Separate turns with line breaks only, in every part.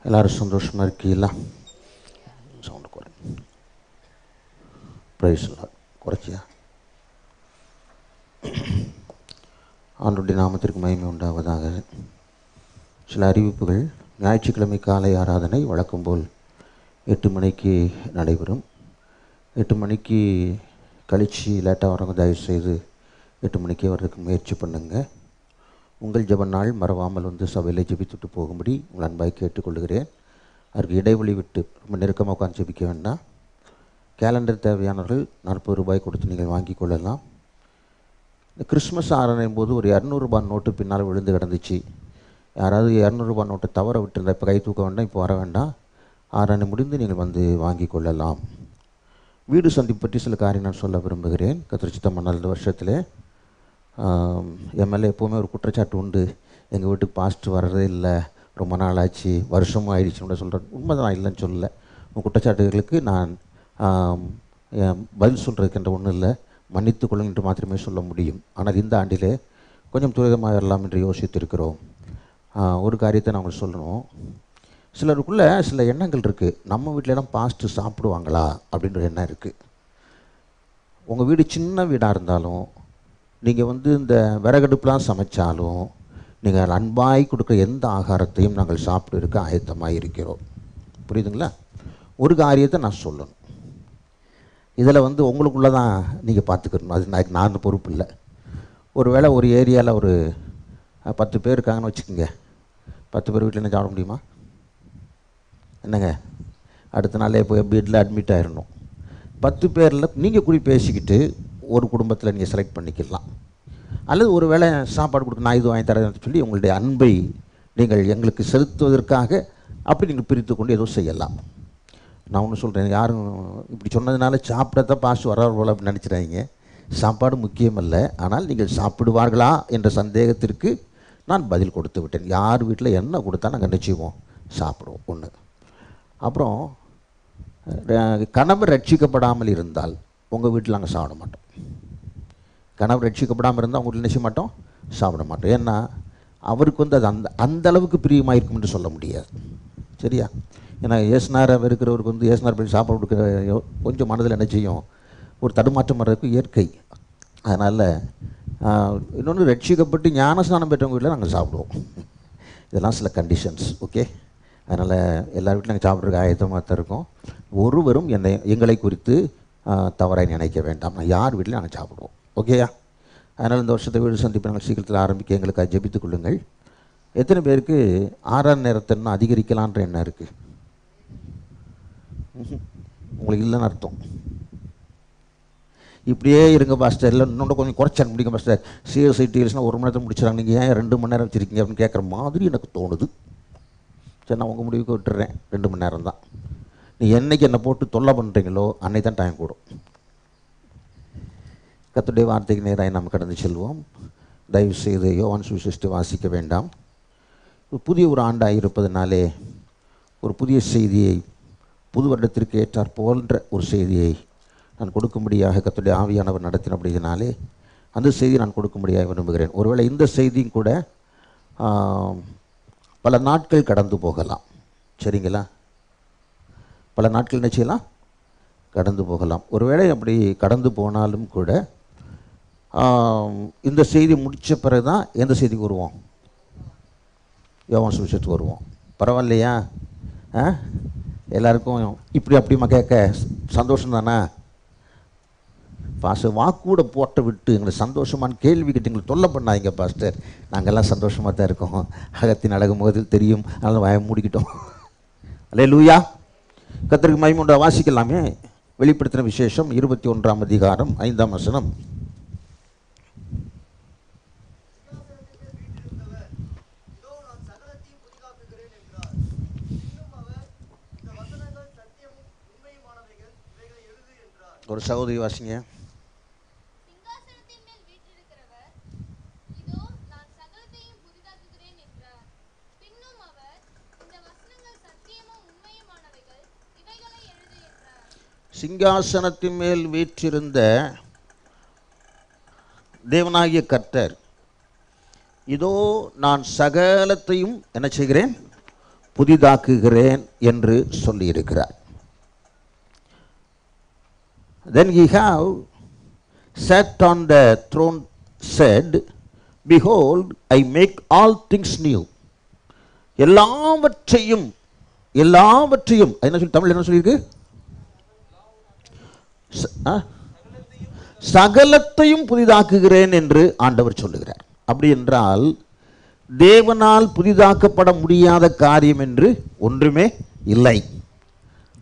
எல்லோரும் சந்தோஷமாக இருக்கீங்களா? சவுண்டு குறை. ப்ரைஸ் குறைச்சியா? ஆண்டுடைய நாமத்திற்கு மகிமை உண்டாவதாக. சில அறிவிப்புகள். ஞாயிற்றுக்கிழமை காலை ஆராதனை வழக்கம் போல் 8 மணிக்கு நடைபெறும். 8 மணிக்கு கழித்து லேட்டாக வரவங்க தயவுசெய்து 8 மணிக்கே வர்றதுக்கு முயற்சி பண்ணுங்கள். உங்கள் ஜெப நாள் மறவாமல் வந்து சபையில் ஜெபித்துட்டு போகும்படி உங்கள் அன்பாய் கேட்டுக்கொள்கிறேன். அதற்கு இடைவெளி விட்டு ரொம்ப நெருக்கமாக உட்காந்து ஜெபிக்க வேண்டாம். கேலண்டர் தேவையானவர்கள் 40 ரூபாய் கொடுத்து நீங்கள் வாங்கி கொள்ளலாம். இந்த கிறிஸ்மஸ் ஆராதனையும் போது ஒரு 200 ரூபாய் நோட்டு பின்னால் விழுந்து கிடந்துச்சு. யாராவது 200 ரூபாய் நோட்டை தவற விட்டுருந்தா இப்போ கை தூக்க வேண்டாம், இப்போ வர வேண்டாம். ஆராதனை முடிந்து நீங்கள் வந்து வாங்கி கொள்ளலாம். வீடு சந்திப்பு பற்றி சில காரியம் நான் சொல்ல விரும்புகிறேன். கர்த்தர் சித்தம் பண்ண 2 வருஷத்தில் என் மேலே எப்போவுமே ஒரு குற்றச்சாட்டு உண்டு. எங்கள் வீட்டுக்கு பாஸ்டர் வர்றதே இல்லை, ரொம்ப நாள் ஆச்சு, வருஷமும் ஆயிடுச்சுன்னு சொல்கிறேன். உண்மை தான், இல்லைன்னு சொல்லலை. உங்கள் குற்றச்சாட்டுகளுக்கு நான் பதில் சொல்கிறதுக்கு ஒன்றும் இல்லை, மன்னித்து கொள்ளுங்கள் என்று மாத்திரமே சொல்ல முடியும். ஆனால் இந்த ஆண்டிலே கொஞ்சம் துரிதமாக வரலாம் என்று யோசித்திருக்கிறோம். ஒரு காரியத்தை நான் உங்களுக்கு சொல்லணும். சிலருக்குள்ளே சில எண்ணங்கள் இருக்குது. நம்ம வீட்டிலலாம் பாஸ்ட்டு சாப்பிடுவாங்களா அப்படின்ற எண்ணம் இருக்குது. உங்கள் வீடு சின்ன வீடாக இருந்தாலும், நீங்கள் வந்து இந்த விறகடுப்புலாம் சமைச்சாலும், நீங்கள் அன்பாய் கொடுக்குற எந்த ஆகாரத்தையும் நாங்கள் சாப்பிடுறதுக்கு ஆயத்தமாக இருக்கிறோம். புரியுதுங்களா? ஒரு காரியத்தை நான் சொல்லணும். இதில் வந்து உங்களுக்குள்ளே தான் நீங்கள் பார்த்துக்கணும். அது நான் பொறுப்பு இல்லை. ஒரு வேளை ஒரு ஏரியாவில் ஒரு 10 பேர் இருக்காங்கன்னு வச்சுக்கோங்க. 10 பேர் வீட்டில் என்ன சாப்பிட முடியுமா? என்னங்க, அடுத்த நாளே போய் வீட்டில் அட்மிட் ஆகிடணும். 10 பேரில் நீங்கள் கூடி பேசிக்கிட்டு ஒரு குடும்பத்தில் நீங்கள் செலக்ட் பண்ணிக்கலாம். அல்லது ஒரு வேளை சாப்பாடு கொடுக்க நான் இது வாங்கி தரேன்னு சொல்லி உங்களுடைய அன்பை நீங்கள் எங்களுக்கு செலுத்துவதற்காக அப்படி நீங்கள் பிரித்து கொண்டு ஏதோ செய்யலாம். நான் ஒன்று சொல்கிறேன், யாரும் இப்படி சொன்னதுனால சாப்பிடத்தான் பாஸ்ட் வர்றார் போல் அப்படின்னு நினச்சிடாதீங்க. சாப்பாடு முக்கியமல்ல, ஆனால் நீங்கள் சாப்பிடுவார்களா என்ற சந்தேகத்திற்கு நான் பதில் கொடுத்து விட்டேன். யார் வீட்டில் என்ன கொடுத்தா நாங்கள் நிச்சயமோ சாப்பிடுவோம். ஒன்று. அப்புறம் கணவர் ரட்சிக்கப்படாமல் இருந்தால் உங்கள் வீட்டில் நாங்கள் சாப்பிட மாட்டோம். கணவர் ரட்சிக்கப்படாமல் இருந்தால் உங்கள் வீட்டில் நிச்சய மாட்டோம், சாப்பிட மாட்டோம். ஏன்னா அவருக்கு வந்து அது அந்த அளவுக்கு பிரியமாக இருக்கும் என்று சொல்ல முடியாது. சரியா? ஏன்னா ஏசுனாரை இருக்கிறவருக்கு வந்து ஏசுனார் போய் சாப்பாடு கொடுக்குற கொஞ்சம் மனதில் என்ன செய்யும், ஒரு தடுமாற்றம் வர்றதுக்கு இயற்கை. அதனால் இன்னொன்று, ரட்சிக்கப்பட்டு ஞானஸ்நானம் பெற்றவங்க வீட்டில் நாங்கள் சாப்பிடுவோம். இதெல்லாம் சில கண்டிஷன்ஸ். ஓகே? அதனால் எல்லார் வீட்டிலும் நாங்கள் சாப்பிட்றதுக்கு ஆயத்தமாக தான் இருக்கோம். ஒருவரும் எங்களை குறித்து தவறாக நினைக்க வேண்டாம். நான் யார் வீட்டில் நாங்கள் சாப்பிடுவோம். ஓகேயா? அதனால் இந்த வருஷத்தை வீடு சந்திப்பு நாங்கள் சீக்கிரத்தில் ஆரம்பிக்க எங்களுக்கு ஜெபித்துக் கொள்ளுங்கள். எத்தனை பேருக்கு 6ஆம் நேரத்தை இன்னும் அதிகரிக்கலான்ற எண்ணம் இருக்குது? உங்களுக்கு இல்லைன்னு அர்த்தம். இப்படியே இருங்க பாஸ்டர், இல்லை இன்னொன்று கொஞ்சம் குறைச்சாங்க முடியுங்க பாஸ்டர், சிஎஸ்ஐ டிஎல்ஸ்னால் 1 மணி நேரத்தில் முடிச்சிடறாங்க, நீங்கள் ஏன் 2 மணி நேரம் வச்சுருக்கீங்க அப்படின்னு கேட்குற மாதிரி எனக்கு தோணுது. சரி, நான் உங்கள் முடிவுக்கு விட்டுறேன். 2 மணி நேரம் தான். நீ என்றைக்கு என்னை போட்டு தொல்லை பண்ணுறீங்களோ அன்னைக்கு தான் டைம் கூடும். கர்த்தருடைய வார்த்தைக்கு நேராக நாம் கடந்து செல்வோம். தயவு செய்து யோவான் சுவிசேஷத்தை வாசிக்க வேண்டாம். புதிய ஒரு ஆண்டாக இருப்பதனாலே ஒரு புதிய செய்தியை, புது வருடத்திற்கு ஏற்றார் போன்ற ஒரு செய்தியை நான் கொடுக்கும்படியாக கர்த்தருடைய ஆவியானவர் நடத்தினபடினாலே அந்த செய்தியை நான் கொடுக்கும்படியாக விரும்புகிறேன். ஒருவேளை இந்த செய்தியும் கூட பல நாட்கள் கடந்து போகலாம். சரிங்களா? பல நாட்கள் என்ன செய்யலாம்? கடந்து போகலாம். ஒருவேளை அப்படி கடந்து போனாலும் கூட இந்த செய்தி முடித்த பிறகு தான் எந்த செய்திக்கு வருவோம்? யோவான் சுவிசேஷத்துக்கு வருவோம். பரவாயில்லையா? எல்லாருக்கும் இப்படி அப்படிமா கேட்க சந்தோஷம் தானே? பாஸ்டர் வாக்கூட போட்ட விட்டு எங்களை சந்தோஷமான கேள்வி கேட்டு எங்களை தொல்லை பண்ணாதீங்க பாஸ்டர். நாங்கள்லாம் சந்தோஷமாக தான் இருக்கோம். அகத்தின் அழகு முகத்தில் தெரியும், அதனால் வாயை மூடிக்கிட்டோம். அல்லேலூயா. கர்த்தருக்கு மகிமை உண்டா. வாசிக்கலாமே. வெளிப்படுத்தின விசேஷம் 21ஆம் அதிகாரம் 5ஆம் வசனம். ஒரு சகோதரி வாசிங்க. சிங்காசனத்தின் மேல் வீற்றிருந்த தேவனாகிய கர்த்தர், இதோ நான் சகலத்தையும் என்ன செய்கிறேன்? புதிதாக்குகிறேன் என்று சொல்லியிருக்கிறார். Then he have sat on the throne said, behold, I make all things new. எல்லாவற்றையும் என்ன சொல்லி தமிழ் என்ன சொல்லியிருக்கு? சகலத்தையும் புதிதாக்குகிறேன் என்று ஆண்டவர் சொல்லுகிறார். அப்படி என்றால் தேவனால் புதிதாக்கப்பட முடியாத காரியம் என்று ஒன்றுமே இல்லை.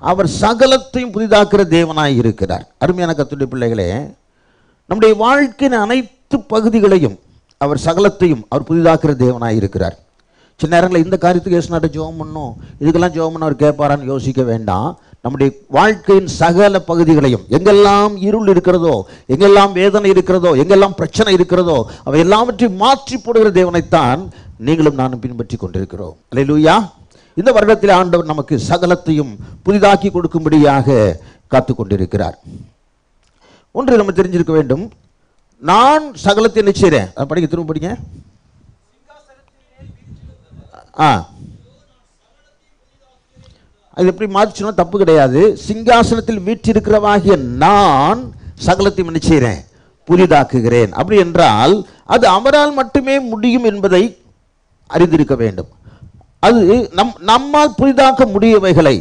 அவர் சகலத்தையும் புதிதாக்குற தேவனாய் இருக்கிறார். அருமையான கர்த்தருடைய பிள்ளைகளே, நம்முடைய வாழ்க்கையின் அனைத்து பகுதிகளையும் அவர் சகலத்தையும் அவர் புதிதாக்குற தேவனாய் இருக்கிறார். சில நேரங்களில் இந்த காரியத்துக்கு ஏசுனாட்ட ஜெபம் பண்ணணும், இதுக்கெல்லாம் ஜெபம் பண்ண அவர் கேட்பாரான்னு யோசிக்க வேண்டாம். நம்முடைய வாழ்க்கையின் சகல பகுதிகளையும், எங்கெல்லாம் இருள் இருக்கிறதோ, எங்கெல்லாம் வேதனை இருக்கிறதோ, எங்கெல்லாம் பிரச்சனை இருக்கிறதோ, அவை எல்லாவற்றையும் மாற்றி போடுகிற தேவனைத்தான் நீங்களும் நானும் பின்பற்றி கொண்டிருக்கிறோம். அல்லேலூயா. இந்த வருடத்தில் ஆண்டவர் நமக்கு சகலத்தையும் புதிதாக்கி கொடுக்கும்படியாக காத்து கொண்டிருக்கிறார். ஒன்று நம்ம தெரிஞ்சிருக்க வேண்டும், நான் சகலத்தை என்ன செய்கிறேன்? படிக்க, திரும்ப படிங்க. அது எப்படி மாற்றினா தப்பு கிடையாது. சிங்காசனத்தில் வீற்றிருக்கிறவாகிய நான் சகலத்தையும் என்ன செய்கிறேன்? புதிதாக்குகிறேன். அப்படி என்றால் அது அவரால் மட்டுமே முடியும் என்பதை அறிந்திருக்க வேண்டும். அது நம்மால் புதிதாக்க முடியவைகளை,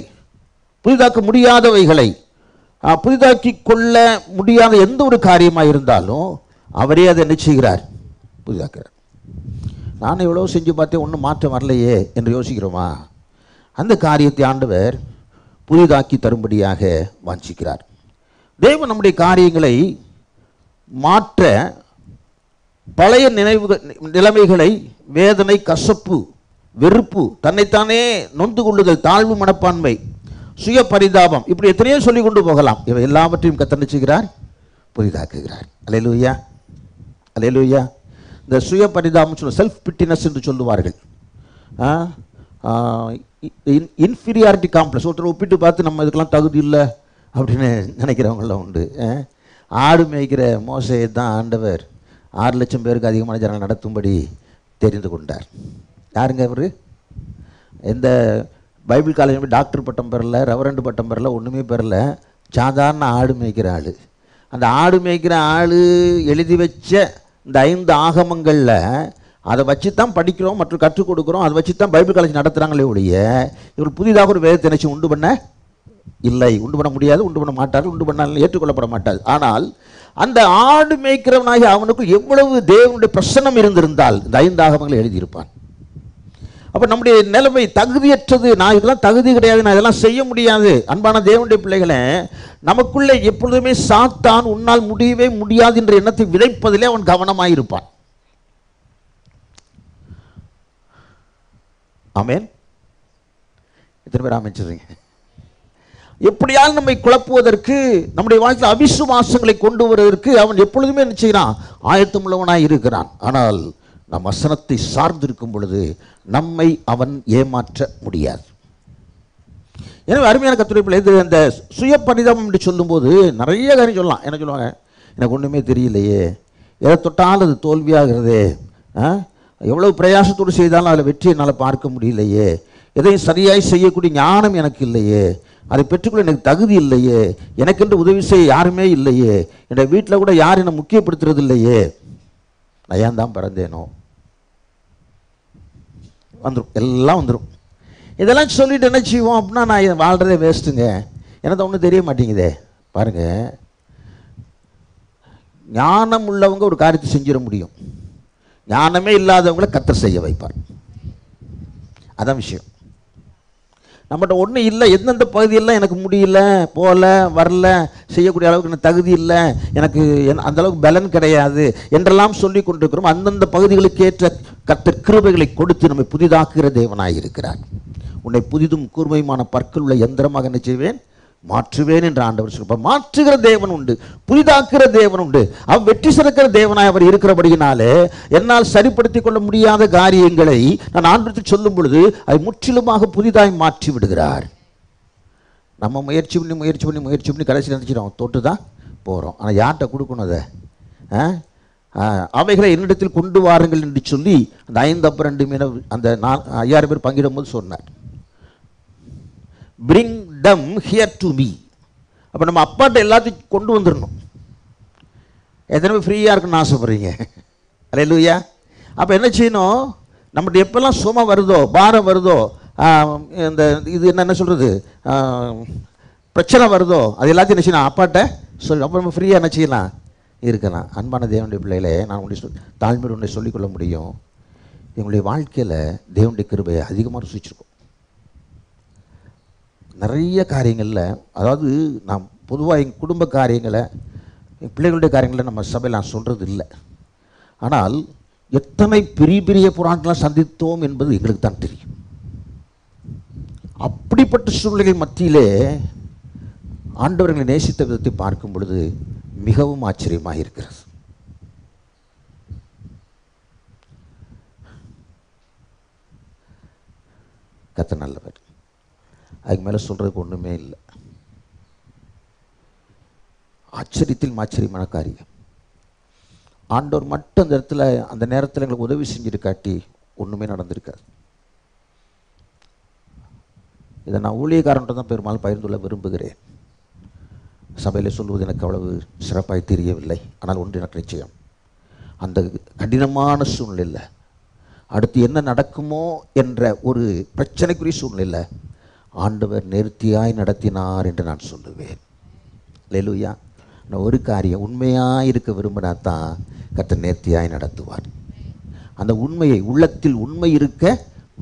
புதிதாக்க முடியாதவைகளை, புதிதாக்கி கொள்ள முடியாத எந்த ஒரு காரியமாக இருந்தாலும் அவரே அதை என்ன செய்கிறார்? புதிதாக்குறார். நான் எவ்வளோ செஞ்சு பார்த்தேன், ஒன்றும் மாற்றம் வரலையே என்று யோசிக்கிறோமா? அந்த காரியத்தை ஆண்டவர் புதிதாக்கி தரும்படியாக வாஞ்சிக்கிறார். தேவன் நம்முடைய காரியங்களை மாற்ற பழைய நிலைமைகளை, வேதனை, கசப்பு, வெறுப்பு, தன்னைத்தானே நொந்து கொள்ளுதல், தாழ்வு மனப்பான்மை, சுய பரிதாபம், இப்படி எத்தனையோ சொல்லி கொண்டு போகலாம். இவை எல்லாவற்றையும் கர்த்தர் நினைச்சுகிறார், புதிதாக்குகிறார். அல்லேலூயா, அல்லேலூயா. இந்த சுய பரிதாபம் சொல்ல செல்ஃப் பிட்டினஸ் என்று சொல்லுவார்கள். Inferiority complex. ஒருத்தர் ஒப்பிட்டு பார்த்து நம்ம இதுக்கெல்லாம் தகுதி இல்லை அப்படின்னு நினைக்கிறவங்களாம் உண்டு. ஆடு மேய்க்கிற மோசையை தான் ஆண்டவர் 6 லட்சம் பேருக்கு அதிகமான ஜனங்கள் நடத்தும்படி தெரிந்து கொண்டார். யாருங்க அவர்? எந்த பைபிள் காலேஜ் டாக்டர் பட்டம் பெறல, ரெவரண்ட் பட்டம் பெறல, ஒன்றுமே பெறல. சாதாரண ஆடு மேய்க்கிற ஆள். அந்த ஆடு மேய்க்கிற ஆள் எழுதி வச்ச இந்த 5 ஆகமங்களில் அதை வச்சு தான் படிக்கிறோம் மற்றும் கற்றுக் கொடுக்குறோம். அதை வச்சு தான் பைபிள் காலேஜ் நடத்துகிறாங்களே ஒழிய இவர் புதிதாக ஒரு வேதத்தை நினைச்சு உண்டு பண்ண இல்லை, உண்டு பண்ண முடியாது, உண்டு பண்ண மாட்டார்கள், உண்டு பண்ணாலும் ஏற்றுக்கொள்ளப்பட மாட்டாது. ஆனால் அந்த ஆடு மேய்க்கிறவனாகி அவனுக்கு எவ்வளவு தேவனுடைய பிரசன்னம் இருந்திருந்தால் இந்த 5 ஆகமங்களை எழுதியிருப்பான். அப்போ நம்முடைய நிலைமை தகுதியற்றது, நான் இதெல்லாம் தகுதி கிடையாது, நான் இதெல்லாம் செய்ய முடியாது. அன்பான தேவனுடைய பிள்ளைகளை, நமக்குள்ளே எப்பொழுதுமே சாத்தான் உன்னால் முடியவே முடியாது என்ற எண்ணத்தை விதைப்பதிலே அவன் கவனமாயிருப்பான். ஆமென். எத்தனை பேர் ஆமென் சொல்றீங்க? எப்படியால் நம்மை குழப்புவதற்கு, நம்முடைய வாழ்க்கையில் அவிசுவாசங்களை கொண்டு வருவதற்கு அவன் எப்பொழுதுமே என்ன செய்கிறான்? ஆயத்தமுள்ளவனாய் இருக்கிறான். ஆனால் நம் வசனத்தை சார்ந்திருக்கும் பொழுது நம்மை அவன் ஏமாற்ற முடியாது. எனவே அருமையான கர்த்தருடைய பிள்ளைகளே, இந்த சுய பரிதாபம் என்று சொல்லும்போது நிறைய காரியம் சொல்லலாம். என்ன சொல்லுவாங்க? எனக்கு ஒன்றுமே தெரியலையே, எதை தொட்டாலும் அது தோல்வியாகிறதே, எவ்வளவு பிரயாசத்தோடு செய்தாலும் அதில் வெற்றி என்னால் பார்க்க முடியலையே, எதையும் சரியாய் செய்யக்கூடிய ஞானம் எனக்கு இல்லையே, அதை பெற்றுக்கொள்ள எனக்கு தகுதி இல்லையே, எனக்கென்று உதவி செய்ய யாருமே இல்லையே, என்னுடைய வீட்டில் கூட யாரும் என்னை முக்கியப்படுத்துறது இல்லையே, நான் ஏன் தான் பிறந்தேனோ, வந்துடும், எல்லாம் வந்துடும். இதெல்லாம் சொல்லிட்டு என்ன செய்வோம் அப்படின்னா, நான் வாழ்கிறதே வேஸ்ட்டுங்க, எனக்கு ஒன்றும் தெரிய மாட்டேங்குதே. பாருங்கள், ஞானம் உள்ளவங்க ஒரு காரியத்தை செஞ்சிட முடியும், ஞானமே இல்லாதவங்களை கர்த்தர் செய்ய வைப்பார். அதான் விஷயம். நம்மகிட்ட ஒன்றும் இல்லை, எந்தெந்த பகுதியெல்லாம் எனக்கு முடியல, போகல, வரல, செய்யக்கூடிய அளவுக்கு எனக்கு தகுதி இல்லை, எனக்கு அந்தளவுக்கு பலன் கிடையாது என்றெல்லாம் சொல்லி கொண்டிருக்கிறோம். அந்தந்த பகுதிகளுக்கு ஏற்ற கர்த்தர் கிருபைகளை கொடுத்து நம்மை புதிதாக்குகிற தேவனாய் இருக்கிறார். உன்னை புதிதும் கூர்மையுமான பற்கள் உள்ள எந்திரமாக என்ன செய்வேன்? மாற்றுவேன் என்று ஆண்டவர் சொல்லுவார். மாற்றுகிற தேவன் உண்டு, புதிதாக்குகிற தேவன் உண்டு. அவர் வெற்றி சிறக்கிற தேவனாய் அவர் இருக்கிறபடியினாலே என்னால் சரிப்படுத்திக் கொள்ள முடியாத காரியங்களை நான் ஆண்டவருக்கு சொல்லும் பொழுது அதை முற்றிலுமாக புதிதாய் மாற்றி விடுகிறார். நம்ம முயற்சி பண்ணி கடைசி நினைச்சிடும் தொட்டு தான் போகிறோம். ஆனால் யார்கிட்ட கொடுக்கணும் அதை? அவைகளை என்னிடத்தில் கொண்டு வாருங்கள் என்று சொல்லி அந்த 5 அப்பம் 2 மீன் அந்த 5000 பேர் பங்கிடும் போது சொன்னார். bring them here to me. அப்போ நம்ம அப்பாட்ட எல்லாத்தையும் கொண்டு வந்துடணும். எத்தனை பேர் ஃப்ரீயாக இருக்குன்னு ஆசைப்படுறீங்க? அல்லேலூயா. அப்போ என்ன செய்யணும்? நம்மகிட்ட எப்பெல்லாம் சுமை வருதோ, பாரம் வருதோ, இந்த இது என்ன சொல்கிறது, பிரச்சனை வருதோ, அது எல்லாத்தையும் என்ன செய்யணும்? அப்பாட்ட சொல்லி. அப்போ நம்ம ஃப்ரீயாக என்ன செய்யலாம்? இருக்கலாம். அன்பான தேவனுடைய பிள்ளைகளே, நான் உங்களுடைய தாழ்மையோடு ஒன்றை சொல்லிக்கொள்ள முடியும். எங்களுடைய வாழ்க்கையில் தேவனுடைய கிருபையை அதிகமாக ருசிச்சிருக்கோம். நிறைய காரியங்களில், அதாவது நான் பொதுவாக எங்கள் குடும்ப காரியங்களை, என் பிள்ளைகளுடைய காரியங்களை நம்ம சபையில் நான் சொல்கிறது இல்லை. ஆனால் எத்தனை பெரிய பெரிய போராட்டம்லாம் சந்தித்தோம் என்பது எங்களுக்கு தான் தெரியும். அப்படிப்பட்ட சூழ்நிலைகள் மத்தியிலே ஆண்டவர்களை நேசித்த விதத்தை பார்க்கும் பொழுது மிகவும் ஆச்சரியமாக இருக்கிறது. கர்த்தர் நல்லவர். அதுக்கு மேலே சொல்கிறதுக்கு ஒன்றுமே இல்லை. ஆச்சரியத்தில் ஆச்சரியமான காரியம். ஆண்டவர் மட்டும் அந்த இடத்துல, அந்த நேரத்தில் எங்களுக்கு உதவி செஞ்சுட்டு காட்டி ஒன்றுமே நடந்திருக்காது. இதை நான் ஊழியக்காரன்ட்டு தான் பெரும்பாலும் பகிர்ந்துள்ள விரும்புகிறேன். சபையில் சொல்வது எனக்கு அவ்வளவு சிறப்பாய் தெரியவில்லை. ஆனால் ஒன்று எனக்கு நிச்சயம், அந்த கடினமான சூழ்நிலையில் அடுத்து என்ன நடக்குமோ என்ற ஒரு பிரச்சனைக்குரிய சூழ்நிலையில் ஆண்டவர் நேர்த்தியாய் நடத்தினார் என்று நான் சொல்லுவேன். அல்லேலூயா. நான் ஒரு காரியம், உண்மையாக இருக்க விரும்பினா தான் கர்த்தர் நேர்த்தியாய் நடத்துவார். அந்த உண்மையை, உள்ளத்தில் உண்மை இருக்க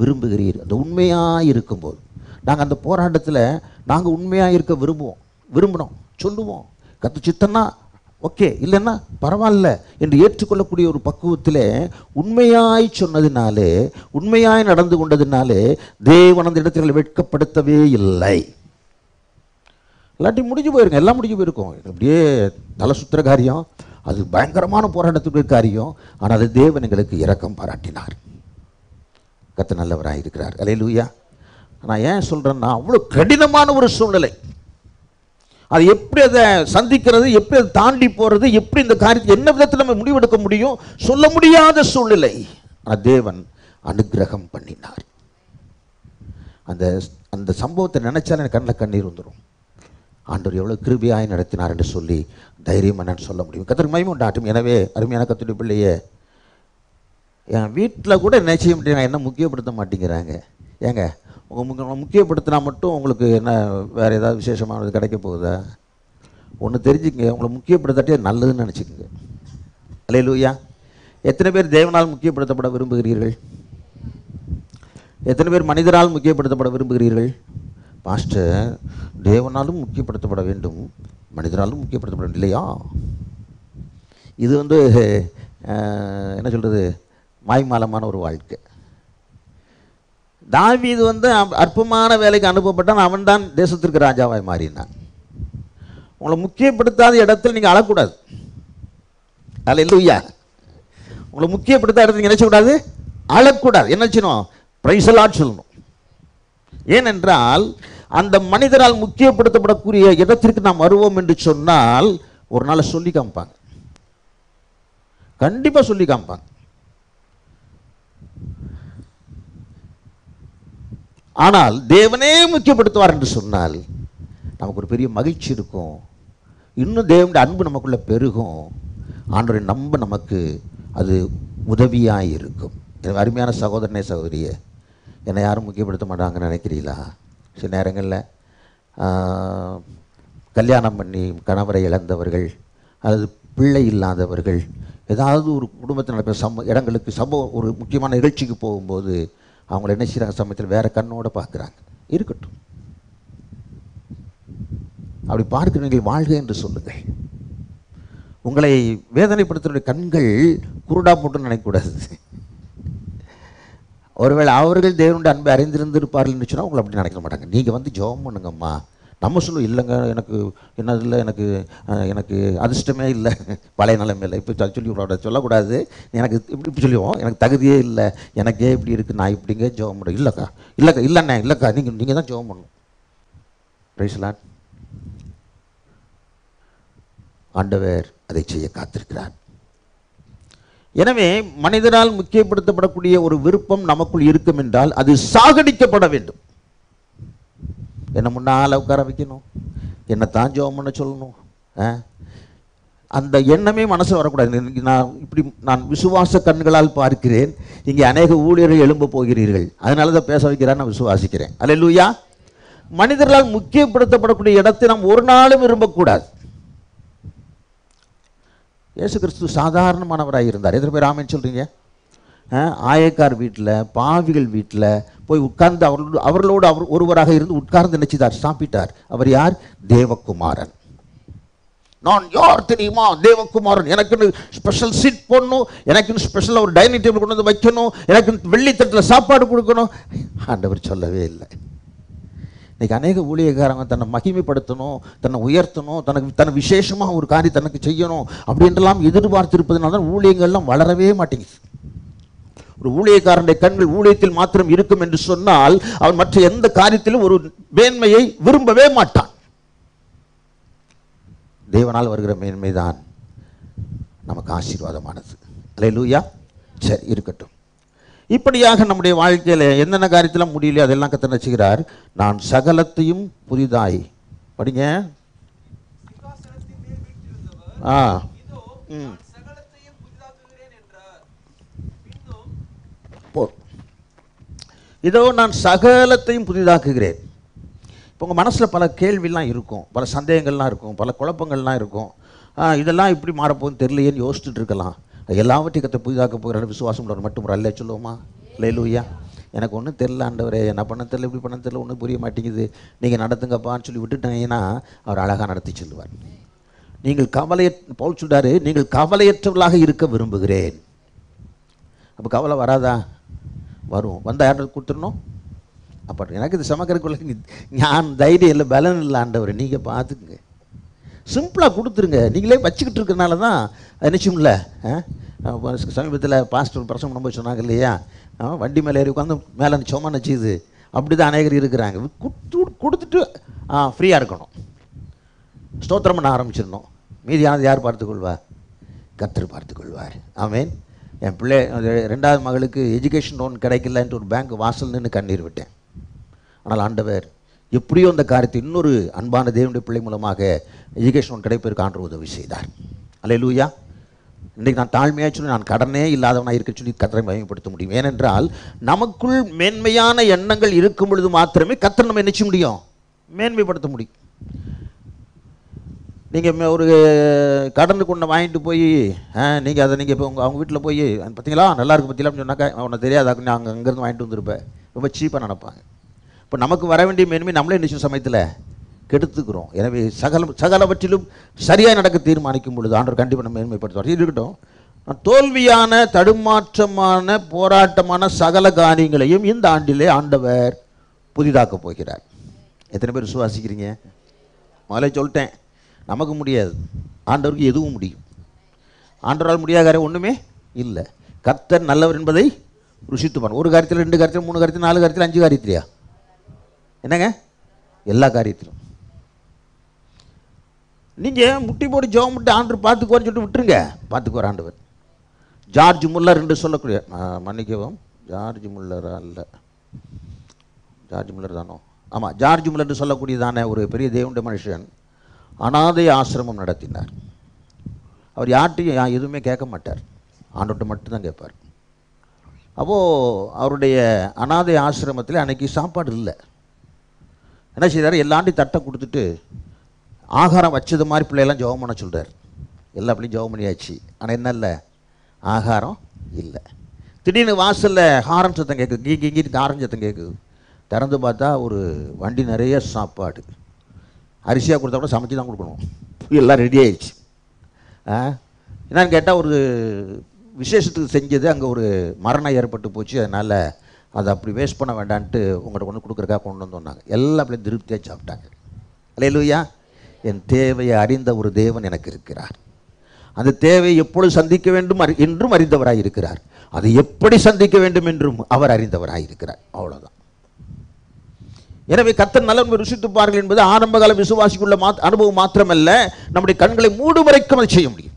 விரும்புகிறீர். அந்த உண்மையாக இருக்கும்போது நாங்கள் அந்த போராட்டத்தில் நாங்கள் உண்மையாக இருக்க விரும்பினோம், சொல்லுவோம். கர்த்தர் சித்தன்னா ஓகே, இல்லைன்னா பரவாயில்ல என்று ஏற்றுக்கொள்ளக்கூடிய ஒரு பக்குவத்தில் உண்மையாய் சொன்னதினாலே, உண்மையாய் நடந்து கொண்டதினாலே தேவன் அந்த இடத்துல வெட்கப்படுத்தவே இல்லை. இல்லாட்டி முடிஞ்சு போயிருங்க, எல்லாம் முடிஞ்சு போயிருக்கும். அப்படியே தலை சுத்துற காரியம், அது பயங்கரமான போராட்டத்துக்கு காரியம். ஆனால் அது தேவன் எங்களுக்கு இரக்கம் பாராட்டினார். கர்த்தர் நல்லவராக இருக்கிறார். அல்லேலூயா. நான் ஏன் சொல்கிறேன்னா, அவ்வளோ கடினமான ஒரு சூழ்நிலை, அது எப்படி அதை சந்திக்கிறது, எப்படி அதை தாண்டி போகிறது, எப்படி இந்த காரியத்தை என்ன விதத்தில் நம்ம முடிவெடுக்க முடியும், சொல்ல முடியாத சூழ்நிலை. தேவன் அனுக்கிரகம் பண்ணினார். அந்த அந்த சம்பவத்தை நினைச்சாலும் எனக்கு கண்ணில் கண்ணீர் வந்துடும். ஆண்டவர் எவ்வளோ கிருபையாய் நடத்தினார் என்று சொல்லி தைரியமாக நான் சொல்ல முடியும். கர்த்தருக்கு மகிமை உண்டாகட்டும். எனவே அருமையான கர்த்தருடைய பிள்ளையே, என் வீட்டில் கூட என்ன செய்ய முடியும், என்ன முக்கியப்படுத்த மாட்டேங்கிறாங்க. ஏங்க, உங்களை முக்கியப்படுத்தினா மட்டும் உங்களுக்கு என்ன வேறு ஏதாவது விசேஷமானது கிடைக்க போகுதா? ஒன்று தெரிஞ்சுக்கங்க, உங்களை முக்கியப்படுத்தாட்டே நல்லதுன்னு நினச்சிக்கோங்க. அல்லேலூயா. எத்தனை பேர் தேவனால் முக்கியப்படுத்தப்பட விரும்புகிறீர்கள்? எத்தனை பேர் மனிதனால் முக்கியப்படுத்தப்பட விரும்புகிறீர்கள்? பாஸ்டர், தேவனாலும் முக்கியப்படுத்தப்பட வேண்டும், மனிதனாலும் முக்கியப்படுத்தப்பட வேண்டும் இல்லையா? இது என்ன சொல்கிறது, மாய்மாலமான ஒரு வாழ்க்கை. தாவீது அற்பமான வேலைக்கு அனுப்பப்பட்டான், அவன் தான் தேசத்திற்கு ராஜாவாய் மாறினான். உங்களை முக்கியப்படுத்தாத இடத்துல நீங்கள் அழக்கூடாது. அல்லேலூயா. உங்களை முக்கியப்படுத்தாத இடத்துல நீங்கள் நினைச்சக்கூடாது, அழக்கூடாது. என்ன செய்யணும்? பிரைஸ் தி லார்ட் சொல்லணும். ஏனென்றால் அந்த மனிதரால் முக்கியப்படுத்தப்படக்கூடிய இடத்திற்கு நாம் வருவோம் என்று சொன்னால் ஒரு நாள் சொல்லி காமிப்பாங்க, கண்டிப்பாக சொல்லி காமிப்பாங்க. ஆனால் தேவனே முக்கியப்படுத்துவார் என்று சொன்னால் நமக்கு ஒரு பெரிய மகிழ்ச்சி இருக்கும். இன்னும் தேவனுடைய அன்பு நமக்குள்ள பெருகும். ஆண்டவரை நம்ப நமக்கு அது உதவியாக இருக்கும். எனக்கு அருமையான சகோதரனே, சகோதரியே, என்னை யாரும் முக்கியப்படுத்த மாட்டாங்கன்னு நினைக்கிறீங்களா? சில நேரங்களில் கல்யாணம் பண்ணி கணவரை இழந்தவர்கள் அல்லது பிள்ளை இல்லாதவர்கள் ஏதாவது ஒரு குடும்பத்தில் நடக்கிற இடங்களுக்கு ஒரு முக்கியமான நிகழ்ச்சிக்கு போகும்போது அவங்கள என்ன செய்கிறாங்க, சமயத்தில் வேறு கண்ணோடு பார்க்குறாங்க. இருக்கட்டும், அப்படி பார்க்கிறவர்கள் வாழ்க என்று சொல்லுங்கள். உங்களை வேதனைப்படுத்துகிற கண்கள் குருடா போட்டுன்னு நினைக்கக்கூடாது. ஒருவேளை அவர்கள் தேவனுடைய அன்பை அறிந்திருந்திருப்பார்கள் சொன்னால் உங்களை அப்படி நினைக்க மாட்டாங்க. நீங்கள் ஜெபம் பண்ணுங்கம்மா. நம்ம சொல்லுவோம், இல்லைங்க எனக்கு என்னதில்லை, எனக்கு அதிர்ஷ்டமே இல்லை, பழைய நிலைமையில் இப்போ சொல்லக்கூடாது. எனக்கு இப்படி சொல்லுவோம், எனக்கு தகுதியே இல்லை, எனக்கே இப்படி இருக்குது, நான் இப்படிங்க ஜெபம் பண்ணுறேன். இல்லைண்ணே இல்லைக்கா, நீங்கள் தான் ஜெபம் பண்ணணும். Praise the Lord. ஆண்டவர் அதை செய்ய காத்திருக்கிறார். எனவே மனிதரால் முக்கியப்படுத்தப்படக்கூடிய ஒரு விருப்பம் நமக்குள் இருக்கும் என்றால் அது சாகடிக்கப்பட வேண்டும். என்னை முன்னால் உட்கார வைக்கணும், என்னை தான் ஜெபம் பண்ண சொல்லணும். அந்த எண்ணமே மனசில் வரக்கூடாது. நான் விசுவாச கண்களால் பார்க்கிறேன், இங்கே அநேக ஊழியர்கள் எழும்ப போகிறீர்கள், அதனால தான் பேச வைக்கிறான்னு நான் விசுவாசிக்கிறேன். அல்லேலூயா. மனிதர்களால் முக்கியப்படுத்தப்படக்கூடிய இடத்தை நாம் ஒரு நாளும் விரும்பக்கூடாது. இயேசு கிறிஸ்து சாதாரணமானவராக இருந்தார். எத்தனை பேர் ஆமென் சொல்கிறீங்க? ஆயக்கார் வீட்டில், பாவிகள் வீட்டில் போய் உட்கார்ந்து அவர்களோடு அவர் ஒருவராக இருந்து உட்கார்ந்து நினைச்சிட்டார், சாப்பிட்டார். அவர் யார்? தேவகுமாரன். நான் யார் தெரியுமா? தேவகுமாரன். எனக்கு ஸ்பெஷல் சீட் போடணும், எனக்கு ஸ்பெஷலாக ஒரு டைனிங் டேபிள் கொண்டு வந்து வைக்கணும், எனக்கு வெள்ளித்தட்டில் சாப்பாடு கொடுக்கணும். ஆண்டவர் சொல்லவே இல்லை. இன்றைக்கி அநேக ஊழியக்காரங்க தன்னை மகிமைப்படுத்தணும், தன்னை உயர்த்தணும், தன்னை விசேஷமாக ஒரு காரியம் தனக்கு செய்யணும் அப்படின்றலாம் எதிர்பார்த்திருப்பதுனால தான் ஊழியங்கள்லாம் வளரவே மாட்டேங்குது. ஒரு ஊழியக்காரனுடைய கண்கள் ஊழியத்தில் மாத்திரம் இருக்கும் என்று சொன்னால் அவன் மற்ற எந்த காரியத்திலும் ஒரு மேன்மையை விரும்பவே மாட்டான். தேவனால் வருகிற மேன்மைதான் நமக்கு ஆசீர்வாதமானது. அல்லேலூயா. சரி, இருக்கட்டும். இப்படியாக நம்முடைய வாழ்க்கையில் என்னென்ன காரியத்தில் முடியலையோ அதெல்லாம் கர்த்தர் நினைச்சுகிறார். நான் சகலத்தையும் புதிதாய் படிங்க. இதோ நான் சகலத்தையும் புதிதாக்குகிறேன். இப்போ உங்கள் மனசில் பல கேள்விலாம் இருக்கும், பல சந்தேகங்கள்லாம் இருக்கும், பல குழப்பங்கள்லாம் இருக்கும். இதெல்லாம் இப்படி மாறப்போகுதுன்னு தெரியலையேன்னு யோசிச்சுட்டு இருக்கலாம். எல்லாவற்றையும் கர்த்தர் புதிதாக்க போகிறாரு. விசுவாசம் உள்ளவர் மட்டும் ஒரு அல்ல சொல்லுவோமா? அல்லேலூயா. எனக்கு ஒன்றும் தெரில ஆண்டவரே, என்ன பண்ண தெரியல, இப்படி பண்ண தெரியல, ஒன்றும் புரிய மாட்டேங்குது, நீங்கள் நடத்துங்கப்பான்னு சொல்லி விட்டுட்டீங்கன்னா அவர் அழகாக நடத்தி சொல்லுவார். நீங்கள் பவுல் சொல்றாரு, நீங்கள் கவலையற்றவர்களாக இருக்க விரும்புகிறேன். அப்போ கவலை வராதா? வரும். வந்தால் யார்கிட்ட கொடுத்துடணும்? அப்போ எனக்கு இது சமக்கிறதுக்குள்ள ஞான் தைரியம் இல்லை, பலன் இல்லை ஆண்டவர், நீங்கள் பார்த்துக்குங்க, சிம்பிளாக கொடுத்துருங்க. நீங்களே வச்சுக்கிட்டு இருக்கிறனால தான் நிச்சயம் இல்லை. சமீபத்தில் பாஸ்டர் பிரசங்கம் பண்ணும்போது சொன்னாங்க இல்லையா, வண்டி மேலே ஏறி உட்காந்து மேலே சும்மா நச்சுது. அப்படி தான் அநேகர் இருக்கிறாங்க. கொடுத்துட்டு ஃப்ரீயாக இருக்கணும், ஸ்தோத்திரம் பண்ண ஆரம்பிச்சிடணும். மீதியானது யார் பார்த்துக்கொள்வார்? கர்த்தர் பார்த்துக்கொள்வார். ஆமேன். என் பிள்ளை 2வது மகளுக்கு எஜுகேஷன் லோன் கிடைக்கலன்ட்டு ஒரு பேங்க் வாசல் நின்று கண்ணீர் விட்டேன். ஆனால் ஆண்டவர் எப்படியோ அந்த காரியத்தை இன்னொரு அன்பான தேவனுடைய பிள்ளை மூலமாக எஜுகேஷன் லோன் கிடைப்பதற்கு ஆண்டவர் உதவி செய்தார். அல்லேலூயா. இன்றைக்கு நான் தாழ்மையாக சொல்லி நான் கடனே இல்லாதவனாக இருக்க சொல்லி கர்த்தரை மகிமைப்படுத்த முடியும். ஏனென்றால் நமக்குள் மேன்மையான எண்ணங்கள் இருக்கும் பொழுது மாத்திரமே கர்த்தர் நம்ம நினைச்ச முடியும், மேன்மைப்படுத்த முடியும். நீங்கள் ஒரு கடனுக்கு ஒன்று வாங்கிட்டு போய் நீங்கள் அதை நீங்கள் இப்போ அவங்க வீட்டில் போய் பார்த்தீங்களா நல்லா இருக்குது பற்றிலாம்னு சொன்னாக்கா அவனை தெரியாதாக்கு நான் அங்கேருந்து வாங்கிட்டு வந்திருப்பேன், ரொம்ப சீப்பாக நினைப்பாங்க. இப்போ நமக்கு வர வேண்டிய மேன்மை நம்மளே நிச்சயம் சமயத்தில் கெடுத்துக்கிறோம். எனவே சகலவற்றிலும் சரியாக நடக்க தீர்மானிக்கும் பொழுது ஆண்டவர் கண்டிப்பாக நம்ம மேன்மைப்படுத்துவார். இருக்கட்டும், தோல்வியான, தடுமாற்றமான, போராட்டமான சகல காரியங்களையும் இந்த ஆண்டிலே ஆண்டவர் புதிதாக்க போகிறார். எத்தனை பேர் விசுவாசிக்கிறீங்க? முதல்ல சொல்லிட்டேன், நமக்கு முடியாது, ஆண்டவருக்கு எதுவும் முடியும். ஆண்டவரால் முடியாத ஒன்றுமே இல்லை. கர்த்தர் நல்லவர் என்பதை ருசித்து பாருங்க. ஒரு காரியத்தில், 2 காரியத்தில், 3 காரியத்தில், 4 காரியத்தில், 5 காரியத்திலையா? என்னங்க? எல்லா காரியத்திலும். நீங்கள் முட்டி போட்டு ஜெபம் முட்டி ஆண்டவர் பார்த்துக்குவான்னு சொல்லிட்டு விட்டுருங்க, பார்த்துக்குவார் ஆண்டவர். ஜார்ஜ் முல்லர் என்று சொல்லக்கூடிய, மன்னிக்கவும், ஜார்ஜ் முல்லரா இல்லை, ஜார்ஜ் முல்லர் தானோ? ஆமாம், ஜார்ஜ் முல்லர் என்று சொல்லக்கூடியதான ஒரு பெரிய தேவனுடைய மனுஷன் அனாதை ஆசிரமம் நடத்தினார். அவர் யார்கிட்டையும் எதுவுமே கேட்க மாட்டார், ஆண்டவர்கிட்ட மட்டும்தான் கேட்பார். அப்போது அவருடைய அனாதை ஆசிரமத்தில் அன்றைக்கி சாப்பாடு இல்லை. என்ன செய்தார்? எல்லாண்டையும் தட்டை கொடுத்துட்டு ஆகாரம் வச்சது மாதிரி பிள்ளையெல்லாம் ஜெபம் பண்ண சொல்கிறார். எல்லா பிள்ளையும் ஜெபம் பண்ணியாச்சு, ஆனால் என்ன இல்லை? ஆகாரம் இல்லை. திடீர்னு வாசலில் ஹாரன் சத்தம் கேட்குது, கீங்கிட்டு ஹாரன் சத்தம் கேட்குது. திறந்து பார்த்தா ஒரு வண்டி நிறைய சாப்பாடு. அரிசியாக கொடுத்தா கூட சமைச்சு தான் கொடுக்கணும், எல்லாம் ரெடி ஆயிடுச்சு. என்னன்னு கேட்டால் ஒரு விசேஷத்துக்கு செஞ்சது, அங்கே ஒரு மரணம் ஏற்பட்டு போச்சு, அதனால் அதை அப்படி வேஸ்ட் பண்ண வேண்டான்ட்டு உங்கள்கிட்ட கொண்டு கொடுக்குறக்கா கொண்டு வந்து வந்தாங்க. எல்லா அப்படியே திருப்தியாக சாப்பிட்டாங்க. அல்லேலூயா. என் தேவையை அறிந்த ஒரு தேவன் எனக்கு இருக்கிறார். அந்த தேவையை எப்பொழுது சந்திக்க வேண்டும் என்றும் அறிந்தவராக இருக்கிறார். அதை எப்படி சந்திக்க வேண்டும் என்றும் அவர் அறிந்தவராக இருக்கிறார். அவ்வளோதான். எனவே கர்த்தர் நல்லவன் ருசித்து பாருங்கள் என்பது ஆரம்பகால விசுவாசிக்குள்ள அனுபவம் மாத்திரமல்ல, நம்முடைய கண்களை மூடும் வரைக்கும் அதை செய்ய முடியும்.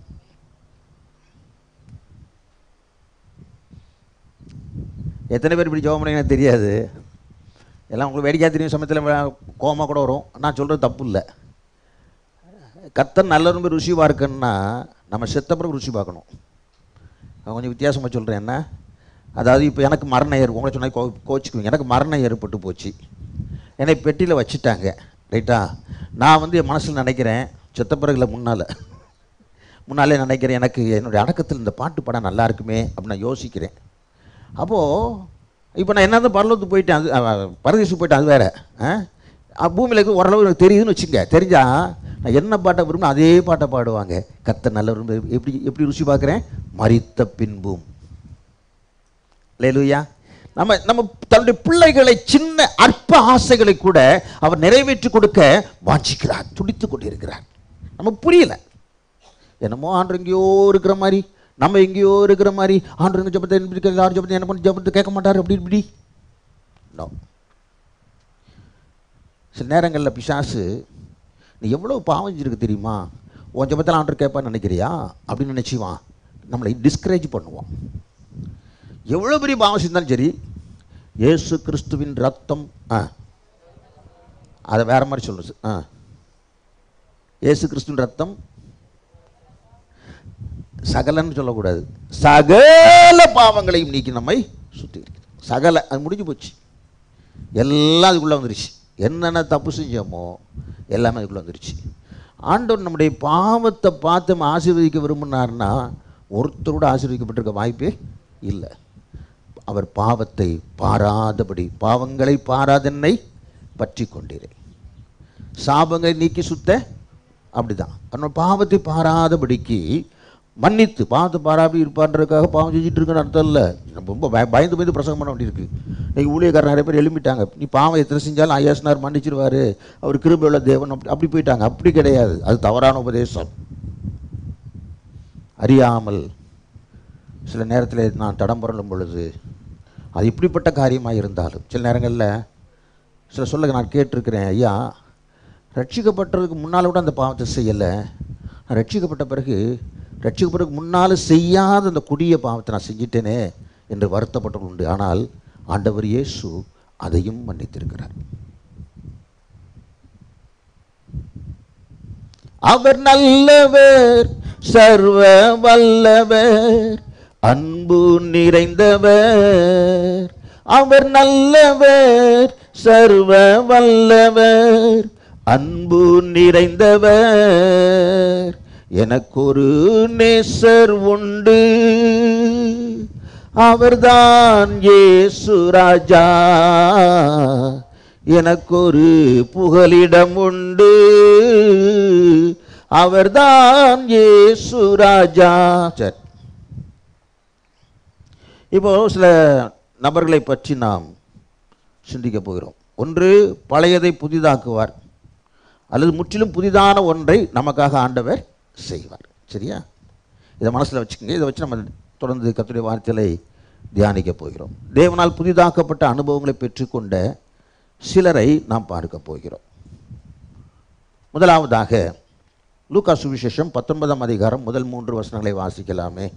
எத்தனை பேர் இப்படி ஜெபம் பண்ணீங்கன்னு தெரியாது. எல்லாம் உங்களுக்கு வேடிக்கை தெரியும், சமயத்தில் கோமா கூட வரும். நான் சொல்கிறது தப்பு இல்லை. கர்த்தர் நல்ல ரொம்ப ருசி பார்க்கணுன்னா நம்ம செத்த பிறகு ருசி பார்க்கணும். நான் கொஞ்சம் வித்தியாசமாக சொல்கிறேன். என்ன அதாவது இப்போ எனக்கு மரணம் உங்களை சொன்னால் கோச்சிக்குவீங்க. எனக்கு மரணம் ஏற்பட்டு போச்சு, என்னை பெட்டியில் வச்சுட்டாங்க, ரைட்டா? நான் என் மனசில் நினைக்கிறேன், செத்த பிறகுல முன்னாலே நினைக்கிறேன், எனக்கு என்னுடைய அடக்கத்தில் இந்த பாட்டு பாட நல்லா இருக்குமே அப்படின்னு நான் யோசிக்கிறேன். அப்போது இப்போ நான் என்னது பரலோகத்துக்கு போயிட்டேன், அது பரதேசத்துக்கு போயிட்டேன், அது வேறு. பூமியில் ஓரளவு எனக்கு தெரியுதுன்னு வச்சுங்க. தெரிஞ்சால் நான் என்ன பாட்டை விரும்புகிறேன் அதே பாட்டை பாடுவாங்க. கர்த்தர் நல்ல விரும்ப எப்படி ருசி பார்க்குறேன்? மரித்த பின்பும். அல்லேலூயா. நம்ம தன்னுடைய பிள்ளைகளை சின்ன அற்ப ஆசைகளை கூட அவர் நிறைவேற்றி கொடுக்க வாஞ்சிக்கிறார், துடித்து கொண்டிருக்கிறார். நமக்கு புரியல, என்னமோ ஆண்டு எங்கேயோ இருக்கிற மாதிரி, நம்ம எங்கேயோ இருக்கிற மாதிரி. ஆண்டு ஜபத்தை எல்லாரும் ஜபத்தை என்ன பண்ணி ஜபத்தை கேட்க மாட்டார், அப்படி இப்படி. சில நேரங்களில் பிசாசு, நீ எவ்வளோ பாவம் செஞ்சிருக்கு தெரியுமா, உன் ஜபத்தில் ஆண்டு கேட்பான்னு நினைக்கிறியா அப்படின்னு நினச்சிவான், நம்மளை டிஸ்கரேஜ் பண்ணுவான். எவ்வளோ பெரிய பாவம் செஞ்சாலும் சரி, இயேசு கிறிஸ்துவின் ரத்தம், அதை வேற மாதிரி சொல்லுது. இயேசு கிறிஸ்துவின் ரத்தம் சகலன்னு சொல்லக்கூடாது, சகல பாவங்களையும் நீக்கி நம்மை சுற்றி இருக்குது. சகல, அது முடிஞ்சு போச்சு, எல்லாம் அதுக்குள்ளே வந்துருச்சு. என்னென்ன தப்பு செஞ்சோமோ எல்லாமே அதுக்குள்ளே வந்துருச்சு. ஆண்டவர் நம்முடைய பாவத்தை பார்த்து நம்ம ஆசீர்வதிக்க விரும்பினார்னா ஒருத்தரோட ஆசீர்வதிக்கப்பட்டிருக்க வாய்ப்பே இல்லை. அவர் பாவத்தை பாராதபடி, பாவங்களை பாராதென்னை பற்றி கொண்டீரே, சாபங்களை நீக்கி சுத்த, அப்படிதான். அதனால பாவத்தை பாராதபடிக்கு மன்னித்து, பாவத்தை பாராபடி இருப்பான்றதுக்காக பாவம் செஞ்சுட்டு இருக்குன்னு அர்த்தம் இல்லை. நம்ம ரொம்ப பயந்து பிரசங்கம் பண்ண வேண்டியிருக்கு. இன்னைக்கு ஊழியக்காரர் நிறைய பேர் எழுப்பிட்டாங்க, நீ பாவம் எத்தனை செஞ்சாலும் ஐயாசனார் மன்னிச்சிருவார், அவர் கிருபையுள்ள தேவன், அப்படி போயிட்டாங்க. அப்படி கிடையாது, அது தவறான உபதேசம். அறியாமல் சில நேரத்தில் நான் தடம் புரளும் பொழுது, அது இப்படிப்பட்ட காரியமாக இருந்தாலும் சில நேரங்களில் சில சொல்ல நான் கேட்டிருக்கிறேன், ஐயா ரட்சிக்கப்பட்டதுக்கு முன்னால் கூட அந்த பாவத்தை செய்யலை, நான் ரட்சிக்கப்பட்ட பிறகு முன்னால் செய்யாத அந்த கொடிய பாவத்தை நான் செஞ்சிட்டேனே என்று வருத்தப்பட்டவர்கள் உண்டு. ஆனால் ஆண்டவர் இயேசு அதையும் மன்னித்திருக்கிறார். அவர் நல்லவர், சர்வ வல்லவர், அன்பு நிறைந்தவர். அவர் நல்லவர், சர்வ வல்லவர், அன்பு நிறைந்தவர். எனக்கொரு நேசர் உண்டு, அவர்தான் இயேசு ராஜா. எனக்கொரு புகலிடம் உண்டு, அவர்தான் இயேசு ராஜா. சரி, இப்போ சில நபர்களை பற்றி நாம் சிந்திக்க போகிறோம். ஒன்று, பழையதை புதிதாக்குவார், அல்லது முற்றிலும் புதிதான ஒன்றை நமக்காக ஆண்டவர் செய்வார். சரியா? இதை மனசில் வச்சுக்கோங்க. இதை வச்சு நம்ம தொடர்ந்து கர்த்தருடைய வார்த்தைகளை தியானிக்க போகிறோம். தேவனால் புதிதாக்கப்பட்ட அனுபவங்களை பெற்றுக்கொண்ட சிலரை நாம் பார்க்க போகிறோம். முதலாவதாக லூக்கா சுவிசேஷம் 19ஆம் அதிகாரம் முதல் 3 வசனங்களை வாசிக்கலாமே.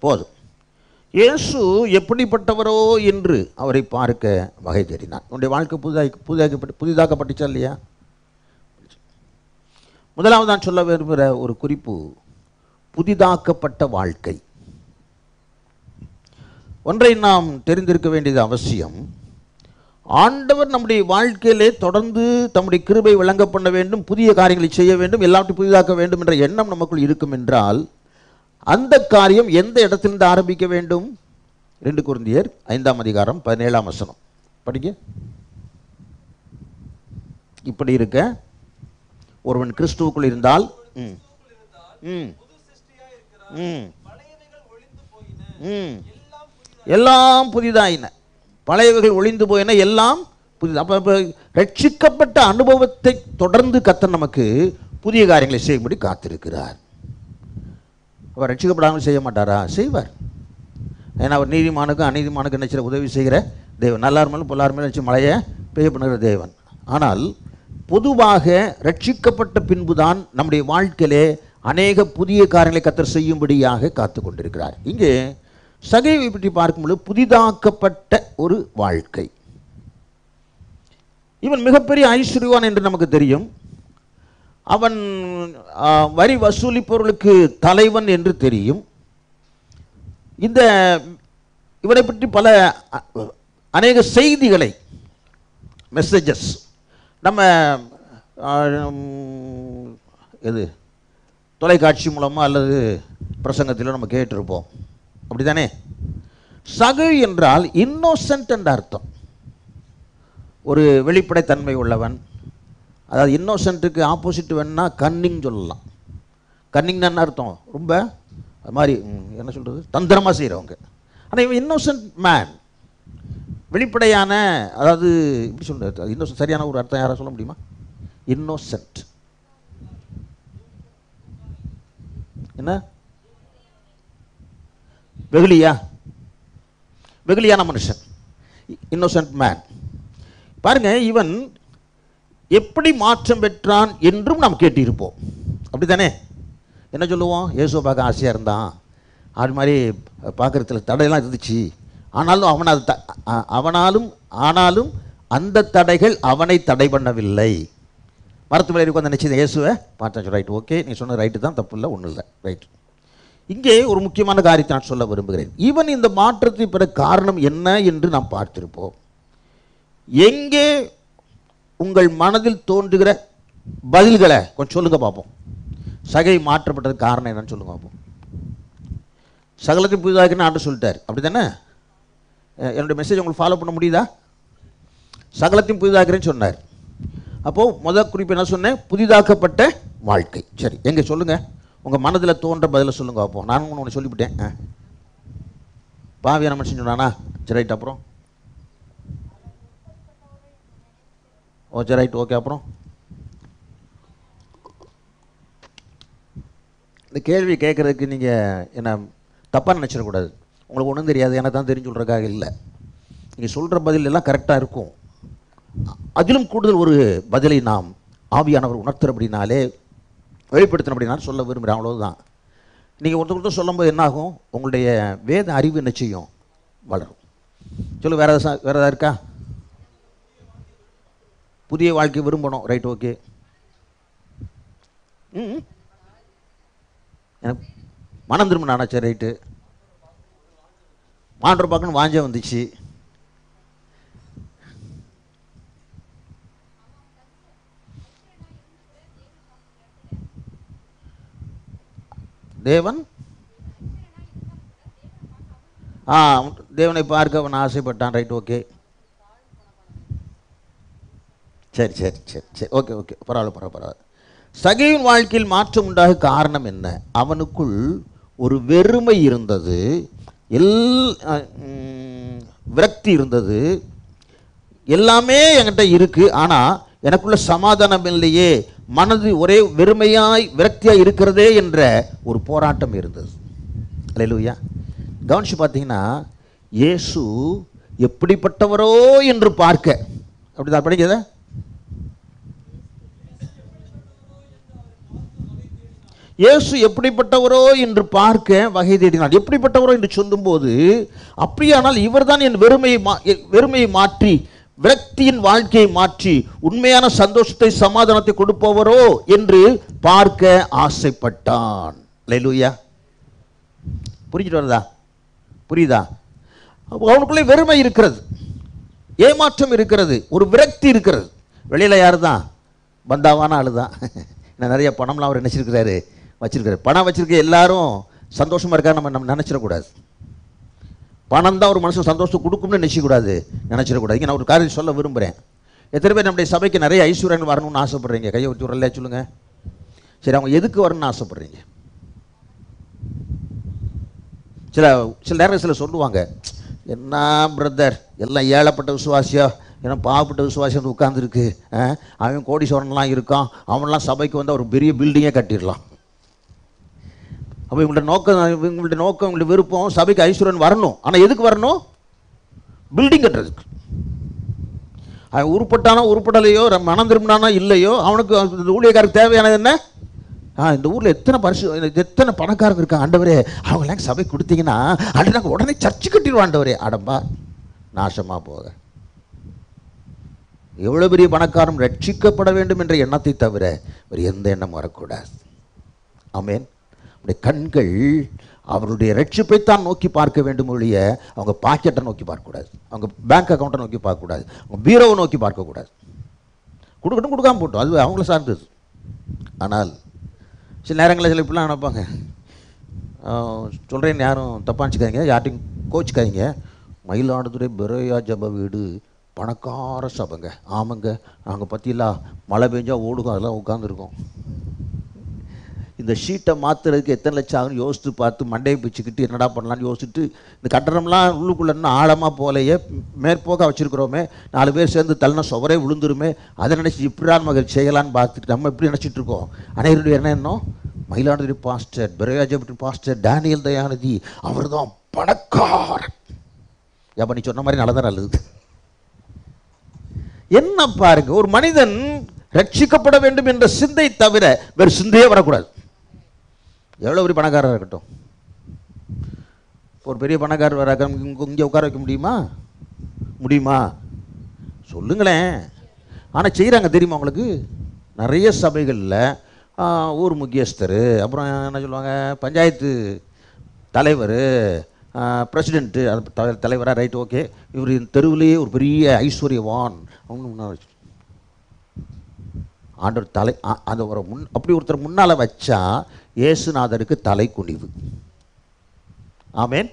போதும். இயேசு எப்படிப்பட்டவரோ என்று அவரை பார்க்க வகை தேடினார். உன்னுடைய வாழ்க்கை புதிதாக்கப்பட்டுச்சா இல்லையா? முதலாவது நான் சொல்ல விரும்புகிற ஒரு குறிப்பு, புதிதாக்கப்பட்ட வாழ்க்கை. ஒன்றை நாம் தெரிந்திருக்க வேண்டியது அவசியம். ஆண்டவர் நம்முடைய வாழ்க்கையிலே தொடர்ந்து தம்முடைய கிருபை விளங்க பண்ண வேண்டும், புதிய காரியங்களை செய்ய வேண்டும், எல்லாவற்றையும் புதிதாக்க வேண்டும் என்ற எண்ணம் நமக்குள் இருக்கும் என்றால் அந்த காரியம் எந்த இடத்திலிருந்து ஆரம்பிக்க வேண்டும்? 2 கொரிந்தியர் 5ஆம் அதிகாரம் 17ஆம் வசனம் படிங்க. இப்படி இருக்க ஒருவன் கிறிஸ்துவுக்குள் இருந்தால் எல்லாம் புதிதாயின, பழையவைகள் ஒளிந்து போயின, எல்லாம் புதிது. அப்போ ரட்சிக்கப்பட்ட அனுபவத்தை தொடர்ந்து கர்த்தர் நமக்கு புதிய காரியங்களை செய்யும்படி காத்திருக்கிறார். அவர் ரட்சிக்கப்படாமல் செய்ய மாட்டாரா? செய்வார். ஏன்னா அவர் நீதிமானுக்கும் அநீதிமானுக்கும் நினைச்சிட உதவி செய்கிற தேவன். நல்லா இருந்தாலும் பொல்லாருமே நினச்சி மழையை பெய்ய பண்ணுகிற தேவன். ஆனால் பொதுவாக ரட்சிக்கப்பட்ட பின்புதான் நம்முடைய வாழ்க்கையிலே அநேக புதிய காரியங்களை கர்த்தர் செய்யும்படியாக காத்து கொண்டிருக்கிறார். இங்கே சகேயுவை பற்றி பார்க்கும்போது புதிதாக்கப்பட்ட ஒரு வாழ்க்கை. இவன் மிகப்பெரிய ஐஸ்வர்யவான் என்று நமக்கு தெரியும். அவன் வரி வசூலிப்பவர்களுக்கு தலைவன் என்று தெரியும். இவனை பற்றி பல அநேக செய்திகளை, மெசேஜஸ் நம்ம தொலைக்காட்சி மூலமாக அல்லது பிரசங்கத்தில் நம்ம கேட்டிருப்போம். அப்படி தானே? சகேயு என்றால் இன்னோசன்ட் என்ற அர்த்தம். ஒரு வெளிப்படைத்தன்மை உள்ளவன். அதாவது இன்னோசன்ட்டுக்கு ஆப்போசிட் வேணுன்னா கன்னிங் சொல்லலாம். கன்னிங்னா என்ன அர்த்தம்? ரொம்ப அது மாதிரி என்ன சொல்கிறது, தந்திரமாக செய்கிறவங்க. ஆனால் இவன் இன்னோசன்ட் மேன், வெளிப்படையான, அதாவது இப்படி சொல்கிறது. இன்னோசன்ட் சரியான ஒரு அர்த்தம் யாராவது சொல்ல முடியுமா? இன்னோசன்ட் என்ன? வெகுளியான மனுஷன், இன்னோசன்ட் மேன். பாருங்க, இவன் எப்படி மாற்றம் பெற்றான் என்றும் நாம் கேட்டிருப்போம். அப்படி தானே? என்ன சொல்லுவோம்? இயேசுவை பார்க்க ஆசையாக இருந்தான், அது மாதிரி பார்க்குறதுல தடையெல்லாம் இருந்துச்சு. ஆனாலும் அந்த தடைகள் அவனை தடை பண்ணவில்லை. மரத்து மேலே இருக்கும் அந்த நிச்சயம் இயேசுவை பார்த்தா ரைட், ஓகே, நீ சொன்ன ரைட்டு தான், தப்பு இல்லை, ஒன்றும் இல்லை, ரைட். இங்கே ஒரு முக்கியமான காரியத்தை நான் சொல்ல விரும்புகிறேன். இவன் இந்த மாற்றத்தை பெற காரணம் என்ன என்று நாம் பார்த்திருப்போம். எங்கே உங்கள் மனதில் தோன்றுகிற பதில்களை கொஞ்சம் சொல்லுங்க பார்ப்போம். சகை மாற்றப்பட்டது காரணம் என்னன்னு சொல்லுங்க பார்ப்போம். சகலத்தையும் புதிதாக்குன்னு ஆண்டு சொல்லிட்டார், அப்படி தானே? என்னுடைய மெசேஜ் உங்களுக்கு ஃபாலோ பண்ண முடியுதா? சகலத்தையும் புதிதாக்குறேன்னு சொன்னார். அப்போது முதல் குறிப்பு என்ன சொன்னேன்? புதிதாக்கப்பட்ட வாழ்க்கை. சரி, எங்கே சொல்லுங்கள், உங்கள் மனதில் தோன்ற பதிலை சொல்லுங்க பார்ப்போம். நான் ஒன்று சொல்லிவிட்டேன். பாவியான மனுஷன் சொன்னானா? சரி, ரைட். அப்புறம் சரி, ரைட், ஓகே. அப்புறம் இந்த கேள்வி கேட்குறதுக்கு நீங்கள் என்ன தப்பாக நினச்சிடக்கூடாது. உங்களுக்கு ஒன்றும் தெரியாது, எனக்கு தான் தெரிஞ்சு சொல்கிறதுக்காக இல்லை. நீங்கள் சொல்கிற பதில் எல்லாம் கரெக்டாக இருக்கும். அதிலும் கூடுதல் ஒரு பதிலை நாம் ஆவியானவர் உணர்த்துறபடினாலே, வெளிப்படுத்தினபடினாலும் சொல்ல விரும்புகிறேன், அவ்வளோதான். நீங்கள் ஒருத்தர் சொல்லும்போது என்னாகும்? உங்களுடைய வேத அறிவு என்ன செய்யும்? வளரும். சொல்லு, வேறு ஏதாவது இருக்கா? புதிய வாழ்க்கை விரும்பணும், ரைட், ஓகே. எனக்கு மனம் திரும்ப நானா? சரி, ரைட்டு. மாண்டர் பார்க்கணும் வாஞ்ச வந்துச்சு. தேவன் தேவனை பார்க்க அவன் ஆசைப்பட்டான், ரைட், ஓகே. சரி சரி சரி சரி, ஓகே ஓகே, பரவாயில்ல. சகேயுவின் வாழ்க்கையில் மாற்றம் உண்டாக காரணம் என்ன? அவனுக்குள் ஒரு வெறுமை இருந்தது, விரக்தி இருந்தது. எல்லாமே என்கிட்ட இருக்கு, ஆனால் எனக்குள்ள சமாதானம் இல்லையே, மனது ஒரே வெறுமையாய் விரக்தியாய் இருக்கிறதே என்ற ஒரு போராட்டம் இருந்தது. அல்லேலூயா. கவனிச்சு பார்த்தீங்கன்னா, இயேசு எப்படிப்பட்டவரோ என்று பார்க்க, அப்படிதான் படிக்கிறத, இயேசு எப்படிப்பட்டவரோ என்று பார்க்க வகை தேடினார். எப்படிப்பட்டவரோ என்று சொல்லும்போது, அப்படியானால் இவர் தான் என் வெறுமையை மாற்றி, விரக்தியின் வாழ்க்கையை மாற்றி உண்மையான சந்தோஷத்தை சமாதானத்தை கொடுப்பவரோ என்று பார்க்க ஆசைப்பட்டான். அல்லேலூயா. புரிஞ்சுட்டு வருதா? புரியுதா? அவனுக்குள்ளே வெறுமை இருக்கிறது, ஏமாற்றம் இருக்கிறது, ஒரு விரக்தி இருக்கிறது. வெளியில் யாரு தான்? பந்தாவான ஆளு தான். நிறைய பணம்லாம் அவர் நினைச்சிருக்கிறாரு, வச்சிருக்காரு. பணம் வச்சிருக்க எல்லாரும் சந்தோஷமா இருக்கா நம்ம நினைச்சிடக்கூடாது. பணம் தான் ஒரு மனுஷன் சந்தோஷத்தை கொடுக்கும்னு நினைச்சிக்கூடாது, நினைச்சிடக்கூடாது. இங்கே நான் ஒரு காரியம் சொல்ல விரும்புகிறேன். எத்தனை பேர் நம்முடைய சபைக்கு நிறைய ஐஸ்வர்யங்கள் வரணும்னு ஆசைப்படுறீங்க? கையை வச்சு வரல சொல்லுங்க. சரி, அவங்க எதுக்கு வரணும்னு ஆசைப்படுறீங்க? சில நேரம் சொல்லுவாங்க, என்ன பிரதர் எல்லாம் ஏழப்பட்ட விசுவாசியா, ஏன்னா பாவப்பட்ட விசுவாசி வந்து உட்காந்துருக்கு, அவன் கோடீஸ்வரன்லாம் இருக்கான், அவன்லாம் சபைக்கு வந்து ஒரு பெரிய பில்டிங்கே கட்டிடலாம். அப்போ இவங்களுடைய நோக்கம் இவங்களுடைய விருப்பம் சபைக்கு ஐஸ்வர்யன் வரணும். ஆனால் எதுக்கு வரணும்? பில்டிங் கட்டுறதுக்கு. அவன் உருப்பட்டானோ உருப்படலையோ, மனம் திரும்பினானோ இல்லையோ, அவனுக்கு இந்த ஊழியக்காரருக்கு தேவையானது என்ன? இந்த ஊரில் எத்தனை பணக்காரங்க இருக்காங்க ஆண்டவரே, அவங்களாம் சபை கொடுத்தீங்கன்னா அது நாங்கள் உடனே சர்ச்சு கட்டிடுவோம் ஆண்டவரே. அடம்பா நாசமாக போக. எவ்வளோ பெரிய பணக்காரன் ரட்சிக்கப்பட வேண்டும் என்ற எண்ணத்தை தவிர வேறு எந்த எண்ணம் வரக்கூடாது. ஆமேன். அப்படி கண்கள் அவருடைய ரட்சிப்பைத்தான் நோக்கி பார்க்க வேண்டும் ஒழிய அவங்க பாக்கெட்டை நோக்கி பார்க்கக்கூடாது, அவங்க பேங்க் அக்கௌண்ட்டை நோக்கி பார்க்கக்கூடாது, அவங்க பீரோவை நோக்கி பார்க்கக்கூடாது. கொடுக்கட்டும், கொடுக்காம போட்டோம், அது அவங்கள சார்ந்தது. ஆனால் சில நேரங்களில் சில இப்படிலாம் நினைப்பாங்க. சொல்கிறேன்னு யாரும் தப்பாச்சுக்காதீங்க, யார்ட்டையும் கோச்சிக்காதீங்க. மயிலாடுதுறை பெரோயா ஜப வீடு பணக்கார சபைங்க. ஆமாங்க, நாங்கள் பற்றிலாம் மழை பெஞ்சா ஓடுகும், அதெல்லாம் உட்காந்துருக்கோம். இந்த ஷீட்டை மாற்றுறதுக்கு எத்தனை லட்சம் ஆகுன்னு யோசித்து பார்த்து மண்டையை பிச்சுக்கிட்டு என்னடா பண்ணலான்னு யோசிச்சுட்டு இந்த கட்டடம்லாம் உள்ளுக்குள்ளே இன்னும் ஆழமாக போலையே, மேற்போக்காக வச்சுருக்கிறோமே, 4 பேர் சேர்ந்து தள்ளினா சுவரே விழுந்துருமே, அதை நினச்சி இப்படிதான் மகள் செய்யலான்னு பார்த்துட்டு நம்ம எப்படி நினச்சிட்டு இருக்கோம். அனைவருடைய என்ன மயிலாடுதுறை பாஸ்டர், பெரோயாஜபட்டி பாஸ்டர் டேனியல் தயாநிதி அவர் தான் பணக்காரன். ஏப்பா நீ சொன்ன மாதிரி நல்லதான் நல்லது. என்ன பாருங்க, ஒரு மனிதன் ரட்சிக்கப்பட வேண்டும் என்ற சிந்தை தவிர வேறு சிந்தையே வரக்கூடாது. எவ்வளோ பெரிய பணக்காரர் இருக்கட்டும், ஒரு பெரிய பணக்காரர் வர இங்கே உட்கார வைக்க முடியுமா சொல்லுங்களேன். ஆனால் செய்கிறாங்க தெரியுமா உங்களுக்கு? நிறைய சபைகளில் ஊர் முக்கியஸ்தர், அப்புறம் என்ன சொல்லுவாங்க, பஞ்சாயத்து தலைவர், பிரசிடென்ட்டு, அது தலைவராக, ரைட், ஓகே, இவர் தெருவிலேயே ஒரு பெரிய ஐஸ்வர்யவான் அவங்க முன்னால் வச்சு ஆண்டவர் தலை அந்த ஒரு அப்படி ஒருத்தர் முன்னால் வச்சா இயேசுநாதருக்கு தலை குனிவு. ஆமேன்.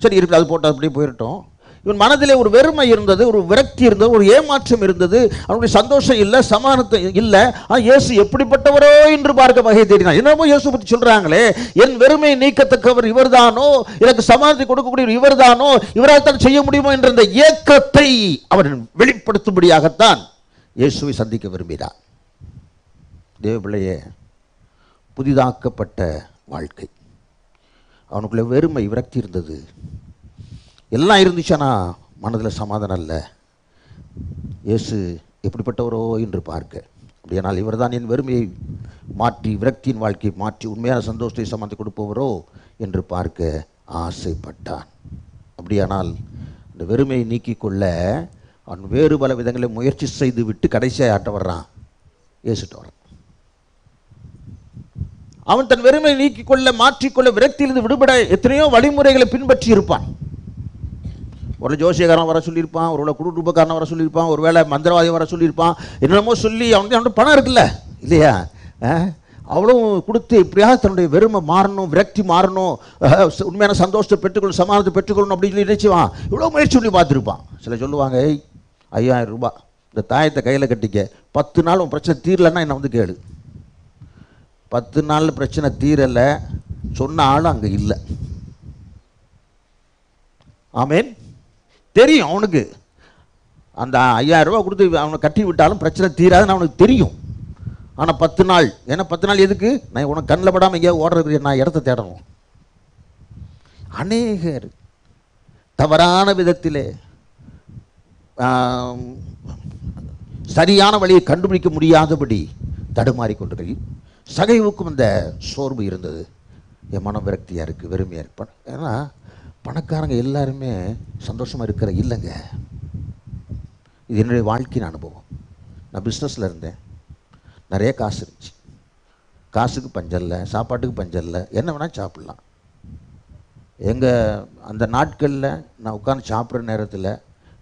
சரி இருக்கு, அது போட்டு அப்படியே போயிட்டோம். இவன் மனதிலே ஒரு வெறுமை இருந்தது, ஒரு விரக்தி இருந்தது, ஒரு ஏமாற்றம் இருந்தது, அவனுடைய சந்தோஷம் இல்லை, சமானத்தை இல்லை. இயேசு எப்படிப்பட்டவரோ என்று பார்க்க வகை தேடினான். என்னமோ இயேசு பற்றி சொல்றாங்களே, என் வெறுமை நீக்கத்தக்கவர் இவர்தானோ, எனக்கு சமானத்தை கொடுக்கக்கூடிய இவர்தானோ, இவரால் தான் செய்ய முடியுமோ என்ற இந்த ஏக்கத்தை அவன் வெளிப்படுத்தும்படியாகத்தான் இயேசுவை சந்திக்க விரும்பினார். தேவ பிள்ளையே, புதிதாக்கப்பட்ட வாழ்க்கை, அவனுக்குள்ள வெறுமை விரக்தி இருந்தது, எல்லாம் இருந்துச்சானா மனதில் சமாதானம் இல்லை. இயேசு எப்படிப்பட்டவரோ என்று பார்க்க, அப்படியானால் இவர் தான் என் வெறுமையை மாற்றி, விரக்தியின் வாழ்க்கையை மாற்றி உண்மையான சந்தோஷத்தை சமாளித்து கொடுப்பவரோ என்று பார்க்க ஆசைப்பட்டான். அப்படியானால் இந்த வெறுமையை நீக்கிக்கொள்ள அவன் வேறு பல விதங்களை முயற்சி செய்து விட்டு கடைசியாக ஆட்ட வர்றான், இயேசுட்ட வர்றான். அவன் தன் வெறுமையை நீக்கிக்கொள்ள, மாற்றிக்கொள்ள, விரக்தியிலிருந்து விடுபட எத்தனையோ வழிமுறைகளை பின்பற்றி இருப்பான். ஒரு ஜோசியக்காரன் வர சொல்லியிருப்பான், ஒரு குடும்பக்காரன் வர சொல்லியிருப்பான், ஒரு வேளை மந்திரவாதி வர சொல்லியிருப்பான், என்னென்னமோ சொல்லி அவனுக்கு பணம் இருக்குல்ல இல்லையா, அவ்வளோ கொடுத்து எப்படியாவது தன்னுடைய வெறுமை மாறணும், விரக்தி மாறணும், உண்மையான சந்தோஷத்தை பெற்றுக்கொள்ளணும், சமாதானத்தை பெற்றுக்கொள்ளணும் அப்படின்னு சொல்லி நினைச்சுவான். இவ்வளோ முயற்சி பண்ணி பார்த்துருப்பான். சில சொல்லுவாங்க, 5000 ரூபாய் இந்த தாயத்தை கையில் கட்டிக்க, 10 நாள் உன் பிரச்சனை தீரலைன்னா என்னை வந்து கேளு. 10 நாள் பிரச்சனை தீரலை சொன்ன ஆளும் அங்கே இல்லை. ஆமேன். தெரியும் அவனுக்கு, அந்த 5000 ரூபா கொடுத்து அவனை கட்டி விட்டாலும் பிரச்சனை தீராதுன்னு அவனுக்கு தெரியும். ஆனால் 10 நாள், ஏன்னா 10 நாள் எதுக்கு? நான் உனக்கு கண்ணில் படாமல் எங்கேயா ஓடுறது, நான் இடத்த தேடணும். அநேகர் தவறான விதத்திலே சரியான வழியை கண்டுபிடிக்க முடியாதபடி தடுமாறிக்கொண்டிருக்க. சகைவுக்கும் இந்த சோர்வு இருந்தது, என் மனம் விரக்தியாக இருக்குது, வெறுமையாக இருக்கு. ஏன்னா பணக்காரங்க எல்லாருமே சந்தோஷமாக இருக்கிற இல்லைங்க. இது என்னுடைய வாழ்க்கையின் அனுபவம். நான் பிஸ்னஸில் இருந்தேன், நிறைய காசு இருந்துச்சு, காசுக்கு பஞ்சம் இல்லை, சாப்பாட்டுக்கு பஞ்சம் இல்லை, என்ன வேணால் சாப்பிட்லாம். எங்கள் அந்த நாட்களில் நான் உட்காந்து சாப்பிட்ற நேரத்தில்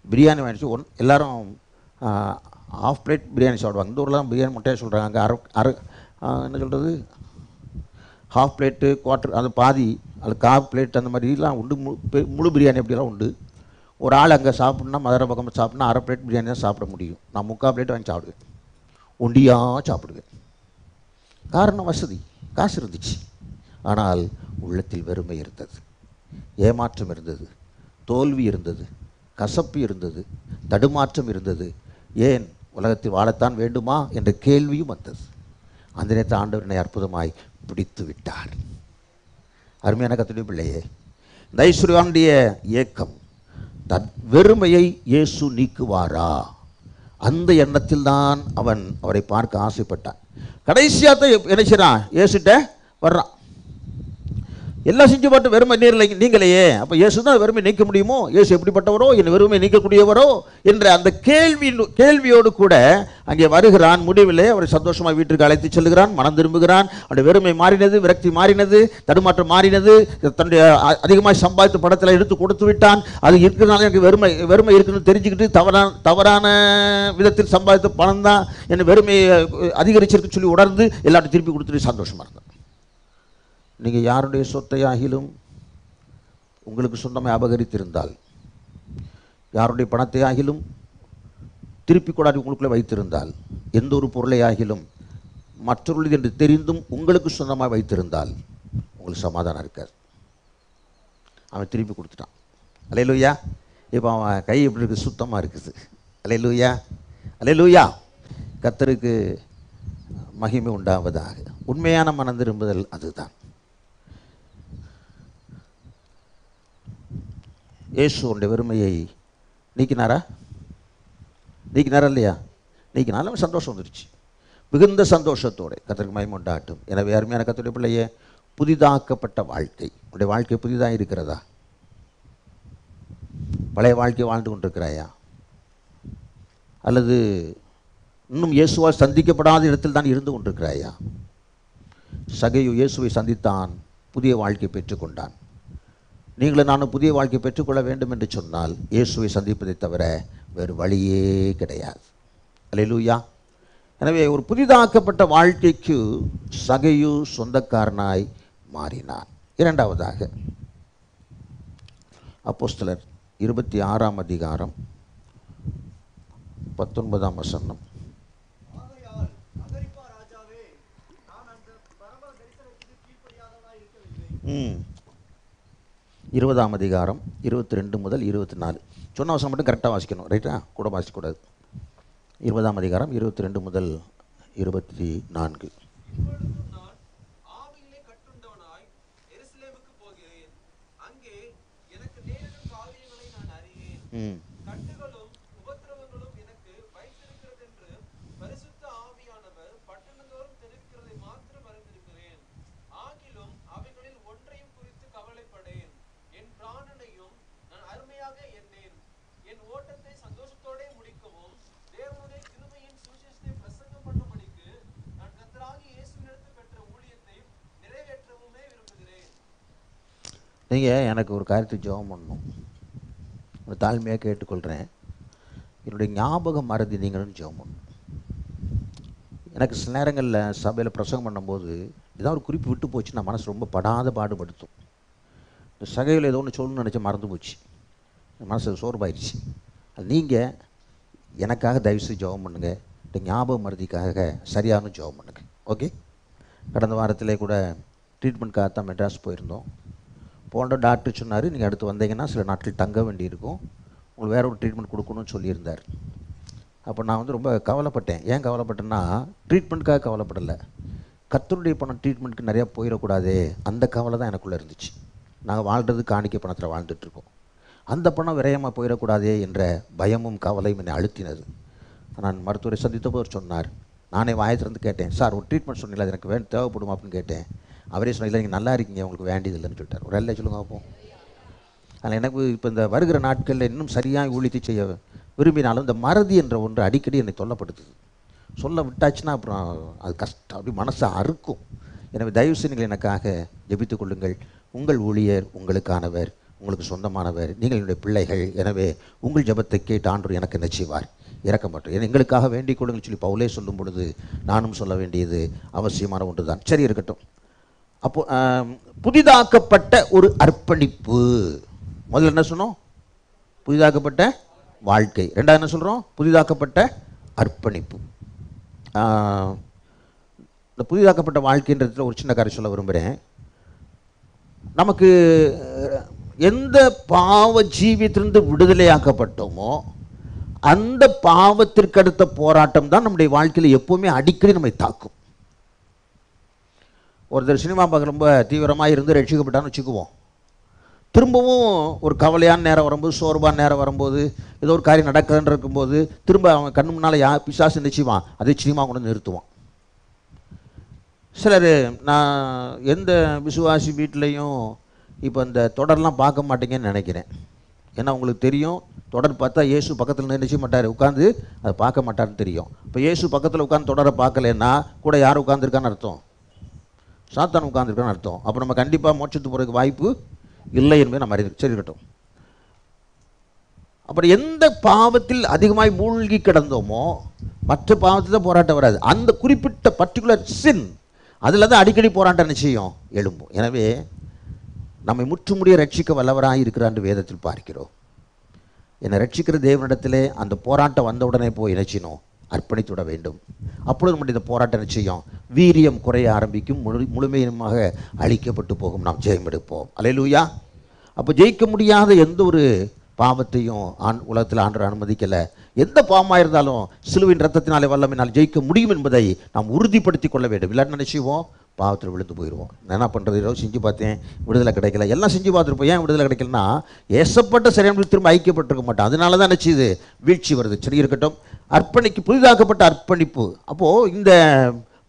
பிரியாணி வாங்கிச்சு எல்லோரும் ½ பிளேட் பிரியாணி சாப்பிடுவாங்க. இந்த ஊரில் பிரியாணி முட்டையாக சொல்கிறாங்க. அங்கே என்ன சொல்கிறது, ½ பிளேட்டு, குவார்ட்டர், அது பாதி, அது 1/4 பிளேட், அந்த மாதிரிலாம் உண்டு. முழு பிரியாணி அப்படிலாம் உண்டு. ஒரு ஆள் அங்கே சாப்பிட்னா, மதுரை பக்கம் சாப்பிட்னா ½ பிளேட் பிரியாணி தான் சாப்பிட முடியும். நான் 3/4 பிளேட் வாங்கி சாப்பிடுவேன், ஒண்டியாக சாப்பிடுவேன். காரணம் வசதி, காசு இருந்துச்சு. ஆனால் உள்ளத்தில் வெறுமை இருந்தது, ஏமாற்றம் இருந்தது, தோல்வி இருந்தது, கசப்பு இருந்தது, தடுமாற்றம் இருந்தது. ஏன் உலகத்தில் வாழத்தான் வேண்டுமா என்ற கேள்வியும் வந்தது. அந்த நேரத்தில் ஆண்டவர் என்னை அற்புதமாய் பிடித்து விட்டார். அருமையான கர்த்தருடைய பிள்ளையே, இந்த ஐஸ்வர்யவானுடைய ஏக்கம், தன் வெறுமையை இயேசு நீக்குவாரா? அந்த எண்ணத்தில் தான் அவரை பார்க்க ஆசைப்பட்டான். கடைசியாக என்ன செய்றான்? இயேசுட்ட வர்றான். எல்லாம் செஞ்சு பார்த்து வெறுமை நீங்களையே, அப்போ இயேசு தான் வெறுமை நீக்க முடியுமோ? இயேசு எப்படிப்பட்டவரோ, என் வெறுமை நீக்கக்கூடியவரோ என்ற அந்த கேள்வியோடு கூட அங்கே வருகிறான். முடிவிலே அவரை சந்தோஷமாக வீட்டுக்கு அழைத்து செல்கிறான். மனம் திரும்புகிறான். அவருடைய வெறுமை மாறினது, விரக்தி மாறினது, தடுமாற்றம் மாறினது. தன்னுடைய அதிகமாக சம்பாதித்த படத்தில் எடுத்து கொடுத்து விட்டான். அது இருக்கிறதுனால எனக்கு வெறுமை இருக்குன்னு தெரிஞ்சுக்கிட்டு தவறான விதத்தில் சம்பாதித்த பணம் தான் என்னை வெறுமையை அதிகரிச்சிருக்கு சொல்லி உணர்ந்து எல்லாத்தையும் திருப்பி கொடுத்துட்டு சந்தோஷமாக இருந்தான். நீங்கள் யாருடைய சொத்தையாகிலும் உங்களுக்கு சொந்தமாக அபகரித்திருந்தால், யாருடைய பணத்தையாகிலும் திருப்பி கொடாடி உங்களுக்குள்ளே வைத்திருந்தால், எந்த ஒரு பொருளையாகிலும் மற்றவர்களுக்கு என்று தெரிந்தும் உங்களுக்கு சொந்தமாக வைத்திருந்தால் உங்களுக்கு சமாதானம் இருக்காது. அவன் திருப்பி கொடுத்துட்டான். அல்லேலூயா. இப்போ அவன் கை எப்படி இருக்குது? சுத்தமாக இருக்குது. அல்லேலூயா, அல்லேலூயா. கர்த்தருக்கு மகிமை உண்டாவதாக. உண்மையான மனம் திரும்புதல் அதுதான். இயேசு உடைய வெறுமையை நீக்கினாரா இல்லையா? நீக்கினாலும் சந்தோஷம் வந்துருச்சு. மிகுந்த சந்தோஷத்தோடு கர்த்தருக்கு மகிமை உண்டாகட்டும். எனவே அருமையான கர்த்தருடைய பிள்ளையே, புதிதாக்கப்பட்ட வாழ்க்கை, உடைய வாழ்க்கை புதிதாக இருக்கிறதா? பழைய வாழ்க்கை வாழ்ந்து கொண்டிருக்கிறாயா? அல்லது இன்னும் இயேசுவால் சந்திக்கப்படாத இடத்தில் தான் இருந்து கொண்டிருக்கிறாயா? சகையு இயேசுவை சந்தித்தான், புதிய வாழ்க்கை பெற்றுக்கொண்டான். நீங்களும் நானும் புதிய வாழ்க்கை பெற்றுக்கொள்ள வேண்டும் என்று சொன்னால் இயேசுவை சந்திப்பதை தவிர வேறு வழியே கிடையாது. அல்லேலூயா. எனவே ஒரு புதிதாக்கப்பட்ட வாழ்க்கைக்கு சகையு சொந்தக்காரனாய் மாறினான். இரண்டாவதாக அப்போஸ்தலர் 26ஆம் அதிகாரம் 19ஆம் வசனம். 20ஆம் அதிகாரம் 22 முதல் 24. சொன்ன வசனம் மட்டும் கரெக்டாக வாசிக்கணும், ரைட்டா? கூட வாசிக்கக்கூடாது. 20ஆம் அதிகாரம் 22 முதல் 24. நீங்கள் எனக்கு ஒரு காரியத்தை ஜெபம் பண்ணணும். ஒரு தாழ்மையாக கேட்டுக்கொள்கிறேன். என்னுடைய ஞாபக மறதி நீங்களும் ஜெபம் பண்ணணும். எனக்கு சில நேரங்களில் சபையில் பிரசங்கம் பண்ணும்போது ஏதாவது ஒரு குறிப்பு விட்டு போச்சு, நான் மனசு ரொம்ப பாடுபடுத்தும். இந்த சகையில் ஏதோ ஒன்று சொல்லணும்னு நினச்சா மறந்து போச்சு, மனசு சோர்வாயிடுச்சு. அது நீங்கள் எனக்காக தயவுசெய்து ஜெபம் பண்ணுங்கள். இந்த ஞாபக மறதிக்காக சரியான ஜெபம் பண்ணுங்க. ஓகே? கடந்த வாரத்திலே கூட ட்ரீட்மெண்ட்காக தான் மெட்ராஸ் போயிருந்தோம். போன டாக்டர் சொன்னார், நீங்கள் அடுத்து வந்தீங்கன்னா சில நாட்கள் தங்க வேண்டியிருக்கும், உங்களுக்கு வேறு ஒரு ட்ரீட்மெண்ட் கொடுக்கணும்னு சொல்லியிருந்தார். அப்போ நான் ரொம்ப கவலைப்பட்டேன். ஏன் கவலைப்பட்டேன்னா, ட்ரீட்மெண்ட்டுக்காக கவலைப்படலை, கர்த்தருடைய பணம் ட்ரீட்மெண்ட்டுக்கு நிறையா போயிடக்கூடாதே அந்த கவலை தான் எனக்குள்ளே இருந்துச்சு. நாங்கள் வாழ்கிறது காணிக்கை பணத்தில் வாழ்ந்துட்டுருக்கோம். அந்த பணம் விரயமாக போயிடக்கூடாதே என்ற பயமும் கவலையும் என்னை அழுத்தினது. நான் மருத்துவரை சந்தித்தபோது சொன்னார், நானே வாயத்திலிருந்து கேட்டேன், சார் ஒரு ட்ரீட்மெண்ட் சொன்னீங்களா, அது எனக்கு தேவைப்படுமா அப்படின்னு கேட்டேன். அவரே சொன்ன, இல்லை நீங்கள் நல்லா இருக்கீங்க, உங்களுக்கு வேண்டியதில்லைன்னு சொல்லிட்டார். ஒரு எல்லை சொல்லுங்க பார்ப்போம். அதில் எனக்கு இப்போ இந்த வருகிற நாட்களில் இன்னும் சரியாக ஊழியத்தை செய்ய விரும்பினாலும் இந்த மறதி என்ற ஒன்று அடிக்கடி என்னை தொல்லப்படுத்துது. சொல்ல விட்டாச்சுன்னா அப்புறம் அது கஷ்டம், அப்படி மனசை அறுக்கும். எனவே தயவுசெய்து நீங்கள் எனக்காக ஜெபித்துக் கொள்ளுங்கள். உங்கள் ஊழியர் உங்களுக்கானவர், உங்களுக்கு சொந்தமானவர், நீங்கள் என்னுடைய பிள்ளைகள். எனவே உங்கள் ஜெபத்தை கேட்டு ஆண்டவர் எனக்கு என்ன செய்வார்? இறக்கப்பட்டோம். எங்களுக்காக வேண்டிக் கொள்ளுங்கள் சொல்லி பவுலே சொல்லும் பொழுது நானும் சொல்ல வேண்டியது அவசியமான ஒன்று தான். சரி, இருக்கட்டும். அப்போ புதிதாக்கப்பட்ட ஒரு அர்ப்பணிப்பு. முதல்ல என்ன சொன்னோம்? புதிதாக்கப்பட்ட வாழ்க்கை. ரெண்டாவது என்ன சொல்கிறோம்? புதிதாக்கப்பட்ட அர்ப்பணிப்பு. இந்த புதிதாக்கப்பட்ட வாழ்க்கைன்றதுல ஒரு சின்ன காரியம் சொல்ல விரும்புகிறேன். நமக்கு எந்த பாவ ஜீவியத்திலிருந்து விடுதலையாக்கப்பட்டோமோ அந்த பாவத்திற்கு அடுத்த போராட்டம் தான் நம்முடைய வாழ்க்கையில் எப்போவுமே அடிக்கடி நம்மை தாக்கும். ஒருத்தர் சினிமா பார்க்க ரொம்ப தீவிரமாக இருந்து ரட்சிக்கப்பட்டான்னு வச்சுக்குவோம். திரும்பவும் ஒரு கவலையான நேரம் வரும்போது, சோர்வான நேரம் வரும்போது, ஏதோ ஒரு காரியம் நடக்குதுன்னு இருக்கும்போது திரும்ப அவங்க கண்ணு முன்னால் பிசாசு நிச்சயமாக அதை நிச்சயமாக கொண்டு நிறுத்துவான். சிலர் நான் எந்த விசுவாசி வீட்லேயும் இப்போ இந்த தொடர்லாம் பார்க்க மாட்டீங்கன்னு நினைக்கிறேன். ஏன்னா உங்களுக்கு தெரியும், தொடர் பார்த்தா இயேசு பக்கத்தில் நினைச்ச மாட்டார், உட்காந்து அதை பார்க்க மாட்டார்னு தெரியும். இப்போ இயேசு பக்கத்தில் உட்காந்து தொடரை பார்க்கலன்னா கூட யார் உட்காந்துருக்கான்னு அர்த்தம்? சாத்தான் உட்காந்துருக்கான்னு அர்த்தம். அப்போ நம்ம கண்டிப்பாக மோட்சத்துக்கு போகிறதுக்கு வாய்ப்பு இல்லை என்பதை நம்ம அறிந்து சரி இருக்கட்டும். அப்புறம் எந்த பாவத்தில் அதிகமாய் மூழ்கி கிடந்தோமோ மற்ற பாவத்தில் தான் போராட்டம் வராது. அந்த குறிப்பிட்ட பர்டிகுலர் சின் அதில் தான் அடிக்கடி போராட்டம் நிச்சயம் எழும்பும். எனவே நம்மை முற்றுமுடிய ரட்சிக்க வல்லவராக இருக்கிறான் வேதத்தில் பார்க்கிறோம். என்னை ரட்சிக்கிற தேவனிடத்திலே அந்த போராட்டம் வந்த உடனே போய் நிச்சயம் அர்ப்பணித்துவிட வேண்டும். அப்பொழுது நம்முடைய இந்த போராட்ட நிச்சயம் வீரியம் குறைய ஆரம்பிக்கும், முழுமையுமாக அழிக்கப்பட்டு போகும், நாம் ஜெயம் எடுப்போம். அல்லேலூயா. அப்போ ஜெயிக்க முடியாத எந்த ஒரு பாவத்தையும் உலகத்தில் ஆண்டவர் அனுமதிக்கலை. எந்த பாவமாக இருந்தாலும் சிலுவின் ரத்தத்தினாலே வல்லமையினால் ஜெயிக்க முடியும் என்பதை நாம் உறுதிப்படுத்தி கொள்ள வேண்டும். இல்லாட்டி நினைச்சுவோம் பாவத்தில் விழுந்து போயிடுவோம். நான் என்ன பண்ணுறது, இரவு செஞ்சு பார்த்தேன் விடுதலை கிடைக்கல, எல்லாம் செஞ்சு பார்த்துருப்போம். ஏன் விடுதலை கிடைக்கலன்னா ஏசப்பட்ட சரியான திரும்ப ஐக்கியப்பட்டிருக்க மாட்டோம். அதனால தான் நினச்சி வீழ்ச்சி வருது. சரி இருக்கட்டும். அர்ப்பணிக்கு புதிதாக்கப்பட்ட அர்ப்பணிப்பு. அப்போது இந்த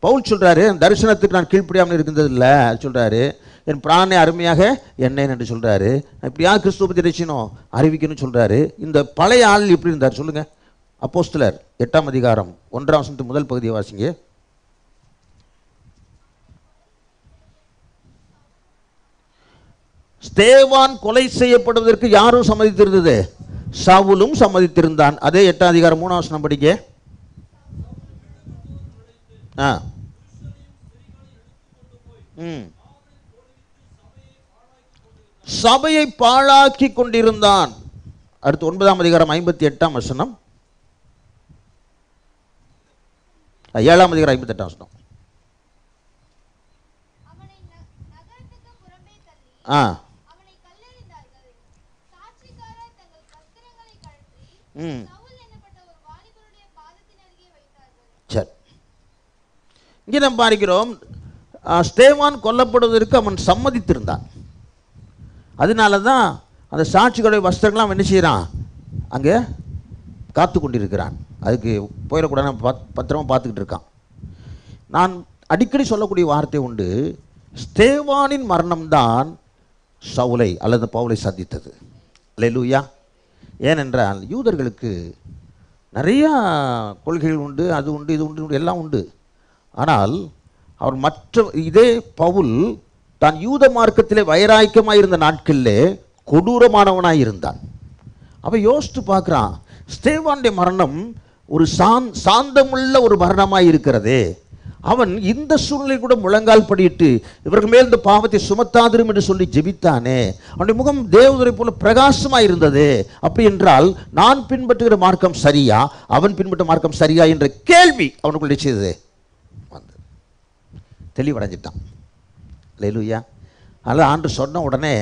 பவுல் சொல்கிறாரு, தரிசனத்துக்கு நான் கீழ்ப்படியாமல் இருக்கின்றது இல்லை சொல்கிறாரு. என் பிராணனை அருமையாக என்னேன் என்று சொல்கிறாரு. இப்படியா கிறிஸ்துவ பற்றி நிச்சயம் அறிவிக்கணும்னு சொல்கிறாரு. இந்த பழைய ஆள் எப்படி இருந்தார் சொல்லுங்கள். அப்போஸ்தலர் 8ஆம் அதிகாரம் 1ஆம் வசனத்து முதல் பகுதியை வாசிங்க. ஸ்தேவான் கொலை செய்யப்படுவதற்கு யாரும் சம்மதித்திருந்தது? சவுலும் சம்மதித்திருந்தான். அதே 8ஆம் அதிகாரம் 3ஆம் வசனம் படிங்க. சபையை பாழாக்கி கொண்டிருந்தான். அடுத்து 9ஆம் அதிகாரம் 58ஆம் வசனம், 7ஆம் அதிகாரம் 58ஆம் வசனம். சரி, இங்கே நம்ம பார்க்கிறோம், ஸ்தேவான் கொல்லப்படுவதற்கு அவன் சம்மதித்திருந்தான். அதனால தான் அந்த சாட்சிகளுடைய வஸ்திரங்கள்லாம் என்ன செய்கிறான், அங்கே காத்து கொண்டிருக்கிறான். அதுக்கு போயிடக்கூடாது, பத்திரமா பார்த்துக்கிட்டு இருக்கான். நான் அடிக்கடி சொல்லக்கூடிய வார்த்தை உண்டு, ஸ்தேவானின் மரணம்தான் சவுலை அல்லது பவுலை சந்தித்தது. அல்லேலூயா. ஏனென்றால் யூதர்களுக்கு நிறையா கொள்கைகள் உண்டு, அது உண்டு, இது உண்டு, எல்லாம் உண்டு. ஆனால் அவர் இதே பவுல் தான் யூத மார்க்கத்திலே வைராக்கியமாக இருந்த நாட்களிலே கொடூரமானவனாக இருந்தான். அவன் யோசித்து பார்க்குறான், ஸ்தேவானுடைய மரணம் ஒரு சாந்தமுள்ள ஒரு மரணமாக இருக்கிறதே. அவன் இந்த சூழ்நிலை கூட முழங்கால் படியிட்டு இவர்கள் மேல் இந்த பாவத்தை சுமத்தாதிரும் என்று சொல்லி ஜெபித்தானே. அவனுடைய முகம் தேவதுரை போல பிரகாசமாக இருந்தது. அப்படி என்றால் நான் பின்பற்றுகிற மார்க்கம் சரியா, அவன் பின்பற்ற மார்க்கம் சரியா என்ற கேள்வி அவனுக்குள் நிச்சயது வந்து தெளிவடைஞ்சிட்டான். அல்லேலூயா. அதனால் ஆண்டு சொன்ன உடனே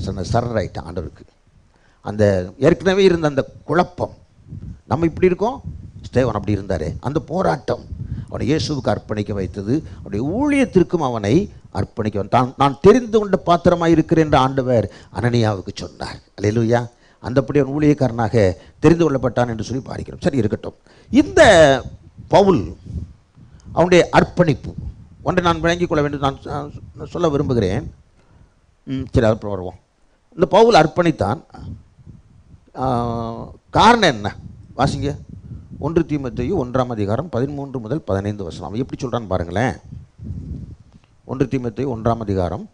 சரண்டர் ஆகிட்டான் ஆண்டவருக்கு. அந்த ஏற்கனவே இருந்த அந்த குழப்பம், நம்ம இப்படி இருக்கோம், ஸ்தேவான் அப்படி இருந்தார், அந்த போராட்டம் அவனை இயேசுவுக்கு அர்ப்பணிக்க வைத்தது. அவனுடைய ஊழியத்திற்கும் அவனை அர்ப்பணிக்க நான் தெரிந்து கொண்ட பாத்திரமாக இருக்கிறேன் என்று ஆண்டவர் அனனியாவுக்கு சொன்னார். அல்லேலூயா. அந்தப்படி அவன் ஊழியக்காரனாக தெரிந்து கொள்ளப்பட்டான் என்று சொல்லி பார்க்கிறோம். சரி இருக்கட்டும். இந்த பவுல் அவனுடைய அர்ப்பணிப்பு ஒன்றை நான் விளங்கிக் கொள்ள வேண்டும், நான் சொல்ல விரும்புகிறேன். சரி, அப்புறம் வருவோம். இந்த பவுல் அர்ப்பணித்தான். காரணம் என்ன வாசிங்க. 1 தீமோத்தேயு 1ஆம் அதிகாரம் 13 முதல் 15 வசனம். அவன் எப்படி சொல்கிறான்னு பாருங்களேன். 1 தீமோத்தேயு 1ஆம் அதிகாரம்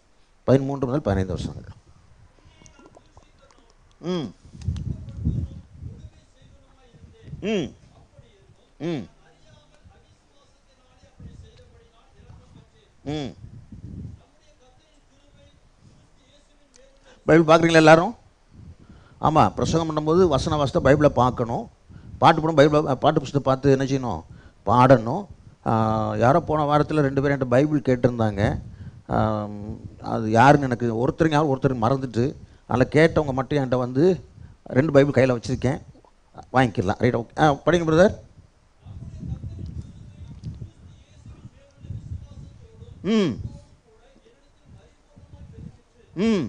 13 முதல் 15 வசனங்கள். ம் ம் ம் ம் பைபிள் பார்க்குறீங்களா எல்லாரும்? ஆமாம், பிரசங்கம் பண்ணும்போது வசன வாசத்தை பைபிளை பார்க்கணும். பாட்டு போடும் பைபிளை பாட்டு புத்தகத்தை பார்த்து என்ன செய்யணும், பாடணும். யாரோ போன வாரத்தில் 2 பேர் என்கிட்ட பைபிள் கேட்டிருந்தாங்க. அது யாருன்னு எனக்கு ஒருத்தருக்கு மறந்துட்டு, அதில் கேட்டவங்க மட்டும் என்கிட்ட வந்து 2 பைபிள் கையில் வச்சுருக்கேன், வாங்கிக்கலாம். Right, okay. படிங்க பிரதர். ம் ம்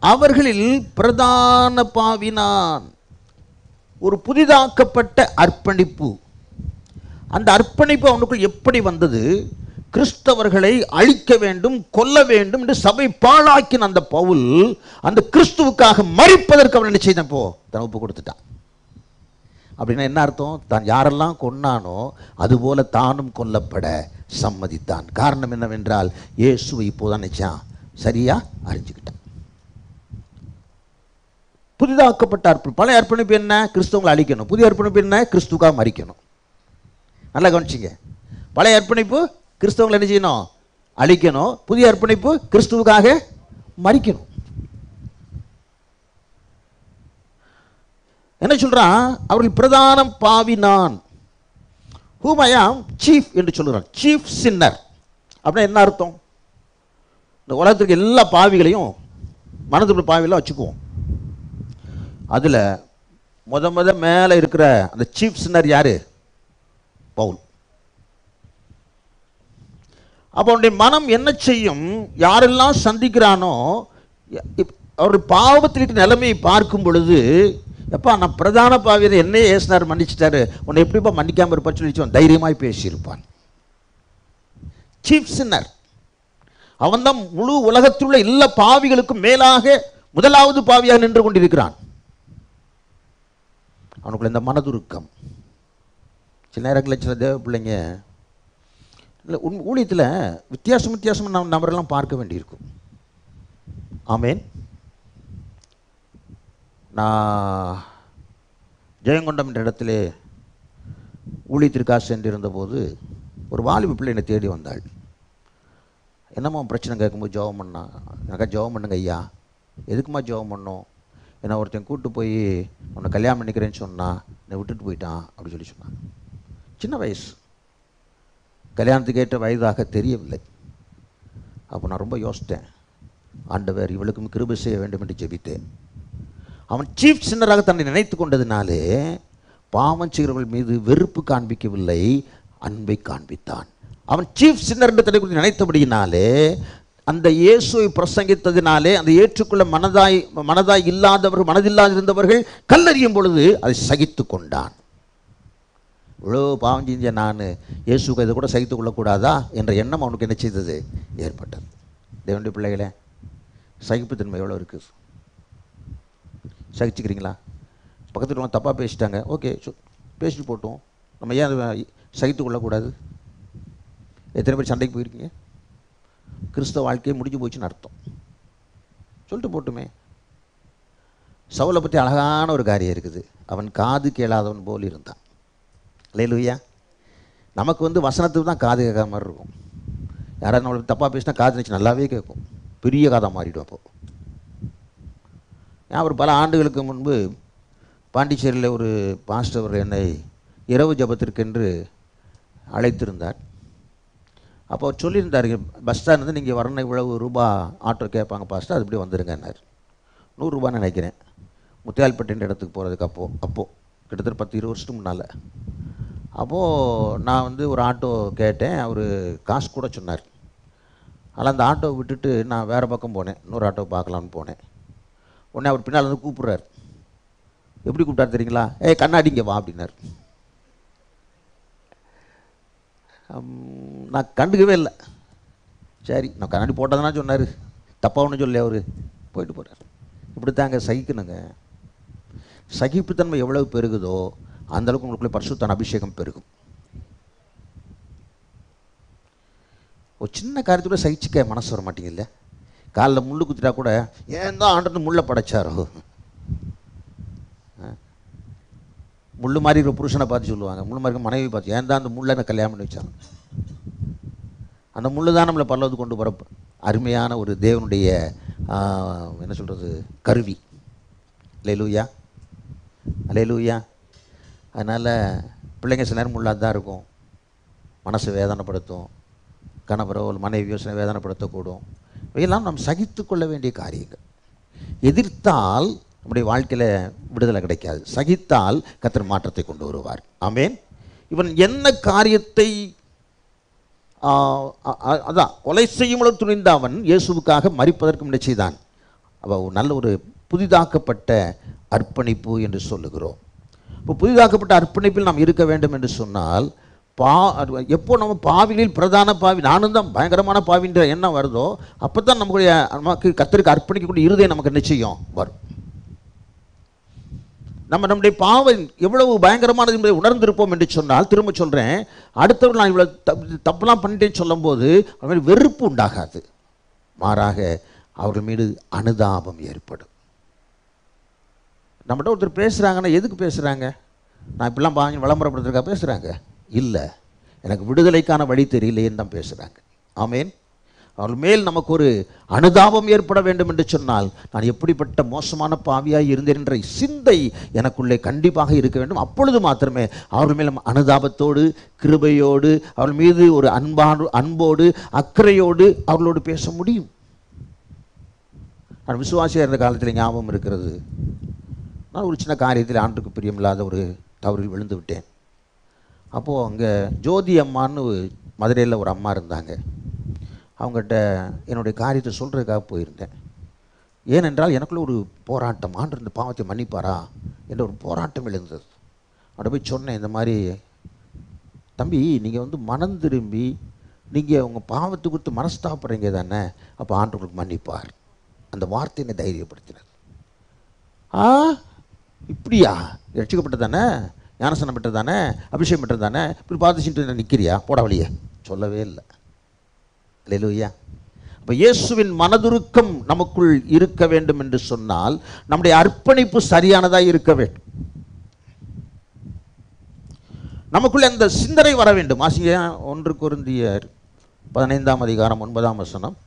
அவர்களில் பிரதான பாவினான். ஒரு புதிதாக்கப்பட்ட அர்ப்பணிப்பு. அந்த அர்ப்பணிப்பு அவனுக்குள் எப்படி வந்தது? கிறிஸ்தவர்களை அழிக்க வேண்டும், கொல்ல வேண்டும் என்று சபை பாழாக்கின அந்த பவுல் அந்த கிறிஸ்துவுக்காக மரிப்பதற்கு அவன் என்ன செய்தான்? தன் ஒப்பு கொடுத்துட்டான். அப்படின்னா என்ன அர்த்தம்? தான் யாரெல்லாம் கொன்னானோ அதுபோல தானும் கொல்லப்பட சம்மதித்தான். காரணம் என்னவென்றால் இயேசுவை இப்போதான் நினைச்சான், சரியா அறிஞ்சுக்கிட்டான். புதிதாக்கப்பட்ட அர்ப்பணிப்பு. பழைய அர்ப்பணிப்பு என்ன? கிறிஸ்துவங்களை அழிக்கணும். புதிய அர்ப்பணிப்பு என்ன? கிறிஸ்துக்காக மரிக்கணும். நல்லா கவனிச்சிங்க. பழைய அர்ப்பணிப்பு கிறிஸ்தவங்களை என்ன செய்யணும்? அழிக்கணும். புதிய அர்ப்பணிப்பு கிறிஸ்துவுக்காக மரிக்கணும். என்ன சொல்றான்? அவர்கள் பிரதான பாவினான். whom I am chief என்று சொல்கிறான். சீஃப் சின்னர் அப்படின்னா என்ன அர்த்தம்? இந்த உலகத்துக்கு எல்லா பாவிகளையும் மனதுள்ள பாவிலாம் வச்சுக்குவோம். அதில் முத மேலே இருக்கிற அந்த சீஃப் சின்னர் யாரு? பவுல். அப்போ அவனுடைய மனம் என்ன செய்யும்? யாரெல்லாம் சந்திக்கிறானோ அவருடைய பாவத்தில் இருக்கிற நிலைமையை பார்க்கும் பொழுது, எப்பா நான் பிரதான பாவியை என்னையே ஏசினார், மன்னிச்சிட்டாரு, உன்னை எப்படிப்பா மன்னிக்காமல் இருப்பான்னு சொல்லி தைரியமாய் பேசியிருப்பான். சீஃப் சின்னர் அவன்தான் முழு உலகத்தில் உள்ள எல்லா பாவிகளுக்கும் மேலாக முதலாவது பாவியாக நின்று கொண்டிருக்கிறான். அவனுக்குள்ள இந்த மனதுருக்கம். சில நேரங்களில் சில தேவ பிள்ளைங்க இல்லை ஊழியத்தில் வித்தியாசமான நபரெல்லாம் பார்க்க வேண்டியிருக்கும். ஆமேன். நான் ஜெயங்கொண்டம் என்ற இடத்துல ஊழியத்திற்காக சென்றிருந்த போது ஒரு வாலிப பிள்ளை என்னை தேடி வந்தாள். என்னம்மா பிரச்சனை கேட்கும்போது ஜெபம் பண்ணா. எனக்கா ஜெபம் பண்ணுங்க ஐயா. எதுக்குமா ஜெபம் பண்ணோம்? ஏன்னா ஒருத்தன் கூப்பிட்டு போய் உன்னை கல்யாணம் பண்ணிக்கிறேன்னு சொன்னான், என்னை விட்டுட்டு போயிட்டான் அப்படி சொல்லி சொன்னான். சின்ன வயசு, கல்யாணத்துக்கு ஏற்ற வயதாக தெரியவில்லை. அப்போ நான் ரொம்ப யோசித்தேன். ஆண்டவர் இவளுக்கும் கிருபை செய்ய வேண்டும் என்று ஜெபித்தேன். அவன் சீஃப் சின்னராக தன்னை நினைத்து கொண்டதினாலே பாவம் செய்கிறவர்கள் மீது வெறுப்பு காண்பிக்கவில்லை, அன்பை காண்பித்தான். அவன் சீஃப் சின்னர் என்று தன்னை குறித்து நினைத்தபடியினாலே, அந்த இயேசுவை பிரசங்கித்ததினாலே அந்த ஏற்றுக்கொள்ள மனதாய் இல்லாதவர்கள், மனதில்லாது இருந்தவர்கள் கல்லறியும் பொழுது அதை சகித்து கொண்டான். இவ்வளோ பாவம் செஞ்ச நான் இயேசுக்கு இதை கூட சகித்து கொள்ளக்கூடாதா என்ற எண்ணம் அவனுக்கு என்ன செய்தது? ஏற்பட்டது. தேவனுடைய பிள்ளைகளே, சகிப்புத்தன்மை எவ்வளோ இருக்குது? சகிச்சுக்கிறீங்களா? பக்கத்தில் உள்ள தப்பாக பேசிட்டாங்க, ஓகே பேசிட்டு போட்டோம், நம்ம ஏன் அதை சகித்து கொள்ளக்கூடாது? எத்தனை பேர் சண்டைக்கு போயிருக்கீங்க? கிறிஸ்தவ வாழ்க்கையை முடிஞ்சு போச்சுன்னு அர்த்தம். சொல்லிட்டு போட்டுமே. சவுலை பற்றி அழகான ஒரு காரியம் இருக்குது. அவன் காது கேளாதவன் போல் இருந்தான். அல்லேலூயா. நமக்கு வசனத்துக்கு தான் காது கேட்காத மாதிரி இருக்கும். யாராவது நம்மளுக்கு தப்பாக பேசினா காது நினச்சி நல்லாவே கேட்கும், பெரிய காதாக மாறிடும். அப்போது ஏன் ஒரு பல ஆண்டுகளுக்கு முன்பு பாண்டிச்சேரியில் ஒரு பாஸ்டர் என்னை இரவு ஜபத்திற்கென்று அழைத்திருந்தார். அப்போ அவர் சொல்லியிருந்தார், பஸ் ஸ்டாண்ட் நீங்கள் வரணும், இவ்வளவு ரூபா ஆட்டோ கேட்பாங்க பாஸ்டர், அது இப்படி வந்துடுங்கன்னார். 100 ரூபான்னு நினைக்கிறேன். முத்தியால்பட்டின்ற இடத்துக்கு போகிறதுக்கு அப்போது கிட்டத்தட்ட 10-20 வருஷத்துக்கு முன்னால். அப்போது நான் ஒரு ஆட்டோ கேட்டேன். அவர் காசு கூட சொன்னார். ஆனால் அந்த ஆட்டோவை விட்டுட்டு நான் வேறு பக்கம் போனேன், இன்னொரு ஆட்டோ பார்க்கலான்னு போனேன். உடனே அவர் பின்னால் கூப்பிட்றார். எப்படி கூப்பிட்டார் தெரியுங்களா? கண்ணாடிங்க வா அப்படின்னார். நான் கண்டுக்கவே இல்லை. சரி, நான் கண்ணாடி போட்டதுனா சொன்னார், தப்பாக ஒன்றும் சொல்லி அவர் போயிட்டு போகிறார். இப்படித்தாங்க சகிக்கணுங்க. சகிப்புத்தன்மை எவ்வளவு பெருகுதோ அந்தளவுக்கு உங்களுக்குள்ளே பரிசுத்தான அபிஷேகம் பெருகும். ஒரு சின்ன காரியத்தோட சகிச்சுக்க மனசு வர மாட்டேங்கல்ல. காலில் முள்ளு குத்திட்டா கூட ஏன் தான் ஆண்டது முள்ளை படைச்சாரோ. முள்ளு மாதிரி இருக்கிற புருஷனை பார்த்து சொல்லுவாங்க, முள்ளு மாதிரி இருக்க மனைவி பார்த்து ஏன் தான் அந்த முள்ளை கல்யாணம் பண்ணி வச்சாங்க. அந்த முள்ளு தான் நம்மளை பரலோகத்துக்கு கொண்டு வர அருமையான ஒரு தேவனுடைய என்ன சொல்கிறது கருவி. அல்லேலூயா, அல்லேலூயா. அதனால் பிள்ளைங்க சில நேரம் முள்ளாக தான் இருக்கும், மனசை வேதனைப்படுத்தும், கணவரோ மனைவியோ சில வேதனைப்படுத்தக்கூடும். இவையெல்லாம் நாம் சகித்து கொள்ள வேண்டிய காரியங்கள். எதிர்த்தால் நம்முடைய வாழ்க்கையில் விடுதலை கிடைக்காது. சகித்தால் கர்த்தர் மாற்றத்தை கொண்டு வருவார். ஆமென். இவன் என்ன காரியத்தை அதான் கொலை செய்யும்பொழுது துணிந்த அவன் இயேசுவுக்காக மரிப்பதற்கு முன்னே செய்தான். அவள் நல்ல ஒரு புதிதாக்கப்பட்ட அர்ப்பணிப்பு என்று சொல்லுகிறோம். இப்போ புதிதாக்கப்பட்ட அர்ப்பணிப்பில் நாம் இருக்க வேண்டும் என்று சொன்னால் எப்போ நம்ம பாவிகளில் பிரதான பாவி, நானும் தான் பயங்கரமான பாவின்ற எண்ணம் வருதோ அப்போ தான் நமக்கு கர்த்தருக்கு அர்ப்பணிக்கக்கூடிய இருதயம் நமக்கு நிச்சயம் வரும். நம்முடைய பாவம் எவ்வளவு பயங்கரமானது என்பதை உணர்ந்திருப்போம் என்று சொன்னால், திரும்ப சொல்கிறேன், அடுத்தவர்கள் நான் இவ்வளோ தப்புலாம் பண்ணிட்டேன்னு சொல்லும் போது அவர்கள் வெறுப்பு உண்டாகாது, மாறாக அவர்கள் மீது அனுதாபம் ஏற்படும். நம்மகிட்ட ஒருத்தர் பேசுகிறாங்கன்னா எதுக்கு பேசுகிறாங்க? நான் இப்படிலாம் விளம்பரப்படுத்துறதுக்காக பேசுகிறாங்க இல்லை, எனக்கு விடுதலைக்கான வழி தெரியலையேன்னு தான் பேசுகிறாங்க. ஆமேன். அவர்கள் மேல் நமக்கு ஒரு அனுதாபம் ஏற்பட வேண்டும் என்று சொன்னால், நான் எப்படிப்பட்ட மோசமான பாவியாக இருந்தேன் என்ற சிந்தை எனக்குள்ளே கண்டிப்பாக இருக்க வேண்டும். அப்பொழுது மாத்திரமே அவர்கள் மேல் அனுதாபத்தோடு, கிருபையோடு, அவர்கள் மீது ஒரு அன்போடு, அக்கறையோடு அவர்களோடு பேச முடியும். நான் விசுவாசியாக இருந்த காலத்தில் ஞாபகம் இருக்கிறது, நான் ஒரு சின்ன காரியத்தில் ஆண்டுக்கு பிரியமில்லாத ஒரு தவறில் விழுந்து விட்டேன். அப்போது அங்கே ஜோதி அம்மான்னு மதுரையில் ஒரு அம்மா இருந்தாங்க. அவங்ககிட்ட என்னுடைய காரியத்தை சொல்கிறதுக்காக போயிருந்தேன். ஏனென்றால் எனக்குள்ள ஒரு போராட்டம், ஆண்டு இந்த பாவத்தை மன்னிப்பாரா என்ற ஒரு போராட்டம் எழுந்தது. அவட போய் சொன்னேன், இந்த மாதிரி தம்பி, நீங்கள் மனம் திரும்பி நீங்கள் உங்கள் பாவத்தை குறித்து மனஸ்தாப்படுறீங்க தானே, அப்போ ஆண்டவருக்கு மன்னிப்பார். அந்த வார்த்தை என்னை தைரியப்படுத்தினது. இப்படியா, ரட்சிக்கப்பட்டது தானே, ஞானஸ்நானம் பெற்றது தானே, அபிஷேகம் பெற்றது தானே, இப்படி பார்த்து சின்ன நிற்கிறியா, போட வழியே, சொல்லவே இல்லை. அல்லேலூயா. அப்போ இயேசுவின் மனதுருக்கம் நமக்குள் இருக்க வேண்டும் என்று சொன்னால் நம்முடைய அர்ப்பணிப்பு சரியானதாக இருக்க வேண்டும். நமக்குள்ள அந்த சிந்தனை வர வேண்டும். ஆசிங்க 1 கொரிந்தியர் 15ஆம் அதிகாரம் 9ஆம் வசனம்.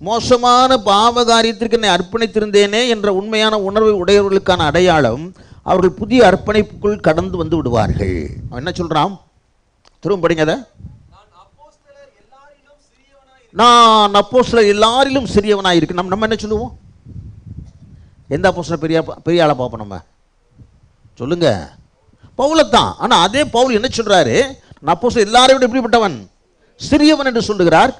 மோசமான பாவ காரியத்திற்கு என்னை அர்ப்பணித்திருந்தேனே என்ற உண்மையான உணர்வை உடையவர்களுக்கான அடையாளம், அவர்கள் புதிய அர்ப்பணிப்புக்குள் கடந்து வந்து விடுவார்கள். அவன் என்ன சொல்றான்? திரும்ப படிங்க அதை. நான் அப்போஸ்தலர் எல்லாரிலும் சிறியவனாக இருக்கு. நம்ம என்ன சொல்லுவோம்? எந்த அப்போஸ்தலர் பெரிய ஆளை பார்ப்போம்? நம்ம சொல்லுங்க, பவுலைத்தான். ஆனால் அதே பவுல் என்ன சொல்றாரு? நான் அப்போஸ்தலர் எல்லாரை விட எப்படிப்பட்டவன்? சிறியவன் என்று சொல்லுகிறார்.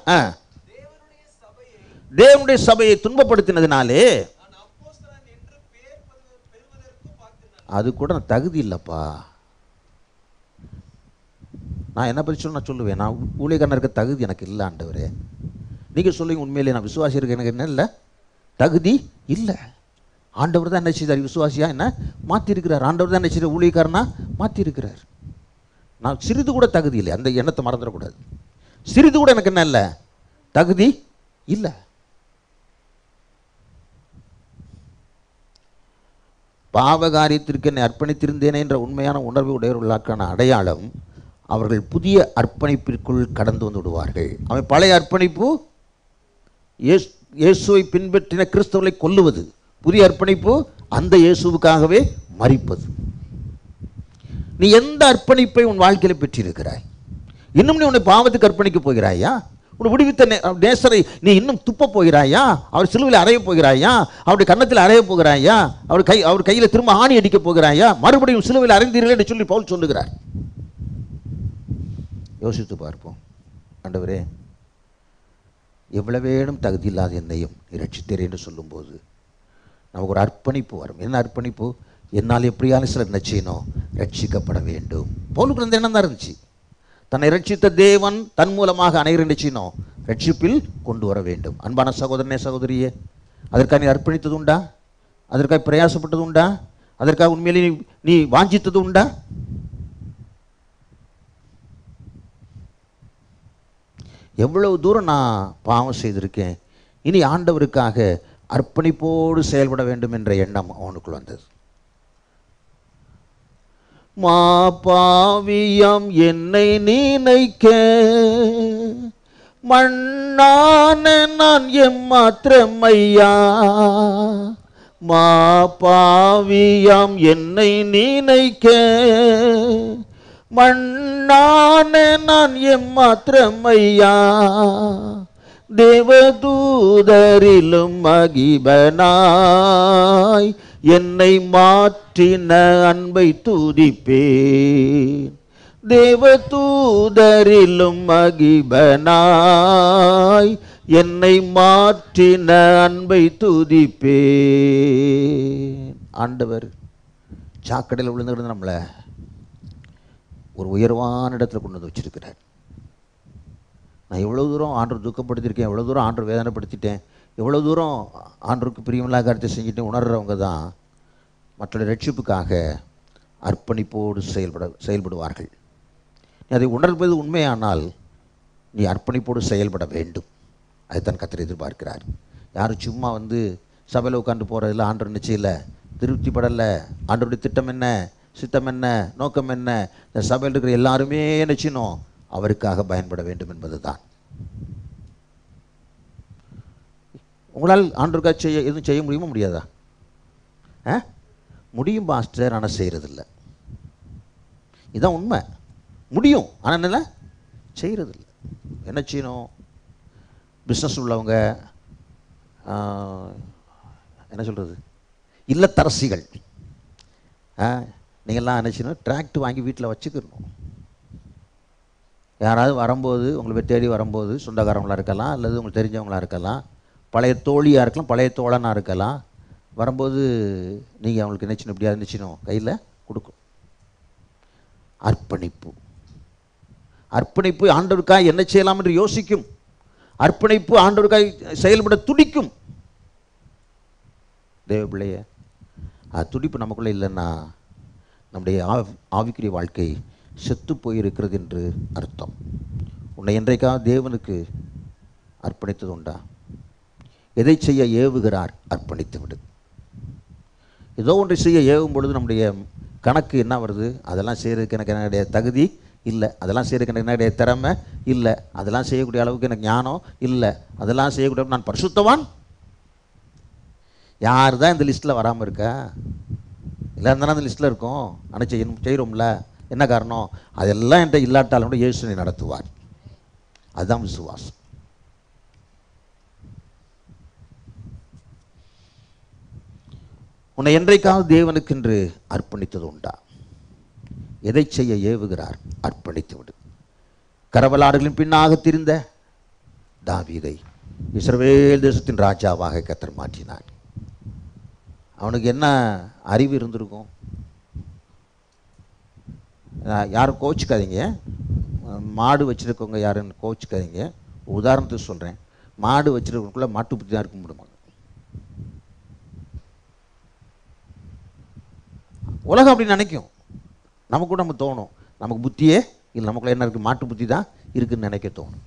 தேவனுடைய சபையை துன்பப்படுத்தினதினாலே அது கூட நான் தகுதி இல்லைப்பா. நான் என்ன பற்றி நான் சொல்லுவேன், நான் ஊழியக்காரன் இருக்க தகுதி எனக்கு இல்லை ஆண்டவரே. நீங்கள் சொல்லுங்க, உண்மையிலே நான் விசுவாசி இருக்க எனக்கு என்ன இல்லை, தகுதி இல்லை. ஆண்டவர் தான் என்ன செய்தார்? விசுவாசியா என்ன மாற்றிருக்கிறார். ஆண்டவர் தான் என்ன செய்தார்? ஊழியக்காரனா மாற்றிருக்கிறார். நான் சிறிது கூட தகுதி இல்லை, அந்த எண்ணத்தை மறந்துடக்கூடாது. சிறிது கூட எனக்கு என்ன இல்லை, தகுதி இல்லை. பாவகாரியத்திற்கு என்னை அர்ப்பணித்திருந்தேனே என்ற உண்மையான உணர்வு உடையவர்களுக்கான அடையாளம், அவர்கள் புதிய அர்ப்பணிப்பிற்குள் கடந்து வந்து விடுவார்கள். அவன் பழைய அர்ப்பணிப்பு இயேசுவை பின்பற்றின கிறிஸ்தவர்களை கொல்லுவது. புதிய அர்ப்பணிப்பு அந்த இயேசுவுக்காகவே மரிப்பது. நீ எந்த அர்ப்பணிப்பை உன் வாழ்க்கையில் பெற்றிருக்கிறாய்? இன்னும் நீ உன்னை பாவத்துக்கு அர்ப்பணிக்க போகிறாயா? உன்னை விடுவித்த நேசரை நீ இன்னும் துப்ப போகிறாயா? அவர் சிலுவையில் அறைய போகிறாயா? அவருடைய கன்னத்தில் அறைய போகிறாயா? அவர் கையில் திரும்ப ஆணி அடிக்க போகிறாயா? மறுபடியும் சிலுவையில் அறைந்தீர்கள் என்று சொல்லி பவுல் சொல்லுகிறார். யோசித்து பார்ப்போம். ஆண்டவரே, எவ்வளவேனும் தகுதி இல்லாத என்னையும் ரட்சித்தீர் என்று சொல்லும்போது நமக்கு ஒரு அர்ப்பணிப்பு வரும். என்ன அர்ப்பணிப்பு? என்னால் எப்படியான சிலர் என்ன செய்யணும்? ரட்சிக்கப்பட வேண்டும். பவுலுக்கு அந்த எண்ணம் தான் இருந்துச்சு. தன்னை ரட்சித்த தேவன் தன் மூலமாக அனைவரும் என்ன செய்யணும்? ரட்சிப்பில் கொண்டு வர வேண்டும். அன்பான சகோதரனே, சகோதரியே, அதற்காக நீ அர்ப்பணித்தது உண்டா? அதற்காக பிரயாசப்பட்டது உண்டா? அதற்காக உண்மையிலே நீ வாஞ்சித்தது உண்டா? எவ்வளவு தூரம் நான் பாவம் செய்திருக்கேன், இனி ஆண்டவருக்காக அர்ப்பணிப்போடு செயல்பட வேண்டும் என்ற எண்ணம் அவனுக்குள் வந்தது. மாபாவியம் என்னை நினைக்க மண்ணான நான் எம்மாத்திரமையா. மாபாவியம் என்னை நினைக்க மண்ணான நான் எம்மாத்திரமையா. தேவதூதரிலும் மகிபனாய் என்னை மாற்றின அன்பை துதிப்பேன். தேவதூதரிலும் மகிபனாய் என்னை மாற்றின அன்பை துதிப்பேன். ஆண்டவர் சாக்கடையில் விழுந்துகிட்டு நம்மளை ஒரு உயர்வான இடத்துல கொண்டு வந்து வச்சிருக்கிறார். நான் எவ்வளோ தூரம் ஆண்டவர் துக்கப்படுத்தியிருக்கேன், எவ்வளோ தூரம் ஆண்டவர் வேதனைப்படுத்திட்டேன், எவ்வளோ தூரம் ஆண்டவருக்கு பிரியமில்லாத காரியத்தை செஞ்சுட்டு உணர்கிறவங்க தான் மற்ற ரட்சிப்புக்காக அர்ப்பணிப்போடு செயல்படுவார்கள். நீ அதை உணர்வது உண்மையானால் நீ அர்ப்பணிப்போடு செயல்பட வேண்டும். அதைத்தான் கர்த்தர் எதிர்பார்க்கிறார். யாரும் சும்மா சபையில் உட்காந்து போகிறதில்ல, ஆண்டவர் நிச்சயில்லை, திருப்திப்படலை, ஆண்டவருடைய திட்டம் என்ன, சித்தம் என்ன, நோக்கம் என்ன, இந்த சபையில் இருக்கிற எல்லாருமே நிச்சயணும் அவருக்காக பயன்பட வேண்டும் என்பது தான். உங்களால் ஆண்டவருக்காக எதுவும் செய்ய முடியுமா முடியாதா? முடியும் பாஸ்டர், ஆனால் செய்கிறதில்லை. இதுதான் உண்மை. முடியும், ஆனால் என்ன செய்கிறதில்லை. என்ன செய்யணும்? பிஸ்னஸ் உள்ளவங்க, என்ன சொல்கிறது, இல்லத்தரசிகள், நீங்கள்லாம் என்ன செய்யணும்? டிராக்ட் வாங்கி வீட்டில் வச்சுக்கணும். யாராவது வரும்போது, உங்களை தேடி வரும்போது, சொந்தக்காரங்களாக இருக்கலாம், அல்லது உங்களுக்கு தெரிஞ்சவங்களாக இருக்கலாம், பழைய தோழியாக இருக்கலாம், பழைய தோழனாக இருக்கலாம், வரும்போது நீங்கள் அவங்களுக்கு நினைச்சணும், இப்படியா நினைச்சணும் கையில் கொடுக்கும். அர்ப்பணிப்பு. அர்ப்பணிப்பு ஆண்டவருக்காக என்ன செய்யலாம் என்று யோசிக்கும். அர்ப்பணிப்பு ஆண்டவருக்காக செயல்பட துடிக்கும். தேவ பிள்ளைய துடிப்பு நமக்குள்ளே இல்லைன்னா நம்முடைய ஆவிக்குரிய வாழ்க்கை செத்து போயிருக்கிறது என்று அர்த்தம். உன்னை என்றைக்காக தேவனுக்கு அர்ப்பணித்தது உண்டா? எதை செய்ய ஏவுகிறார்? அர்ப்பணித்து விடு. ஏதோ ஒன்றை செய்ய ஏவும் பொழுது நம்முடைய கணக்கு என்ன வருது? அதெல்லாம் செய்கிறதுக்கு எனக்கு என்னுடைய தகுதி இல்லை, அதெல்லாம் செய்கிறதுக்கு எனக்கு என்னுடைய திறமை இல்லை, அதெல்லாம் செய்யக்கூடிய அளவுக்கு எனக்கு ஞானம் இல்லை, அதெல்லாம் செய்யக்கூடிய நான் பரிசுத்தவான். யார் தான் இந்த லிஸ்ட்டில் வராமல் இருக்கா? எல்லோரும் தானே அந்த லிஸ்ட்டில் இருக்கும். ஆனால் செய்கிறோம்ல. என்ன காரணம்? அதெல்லாம் என்கிட்ட இல்லாட்டாலும் கூட இயேசுவை நடத்துவார். அதுதான் விசுவாசம். உன்னை என்றைக்காவது தேவனுக்கென்று அர்ப்பணித்தது உண்டா? எதை செய்ய ஏவுகிறார்? அர்ப்பணித்து விடு. கரவலாடுகளின் பின்னாக திரிந்த தாவீதை இஸ்ரவேல் தேசத்தின் ராஜாவாக கர்த்தர் மாற்றினார். அவனுக்கு என்ன அறிவு இருந்திருக்கும்? யாரும் கோச்சிக்காதீங்க, மாடு வச்சுருக்கவங்க யாருன்னு கோச்சிக்காதீங்க. உதாரணத்துக்கு சொல்கிறேன். மாடு வச்சுருக்கவங்களுக்குள்ள மாட்டு புத்தி தான் இருக்க முடியுமா? உலகம் அப்படி நினைக்கும். நமக்கு கூட நம்ம தோணும், நமக்கு புத்தியே இல்லை, நமக்குள்ள என்ன இருக்குது? மாட்டு புத்தி தான் இருக்குதுன்னு நினைக்க தோணும்.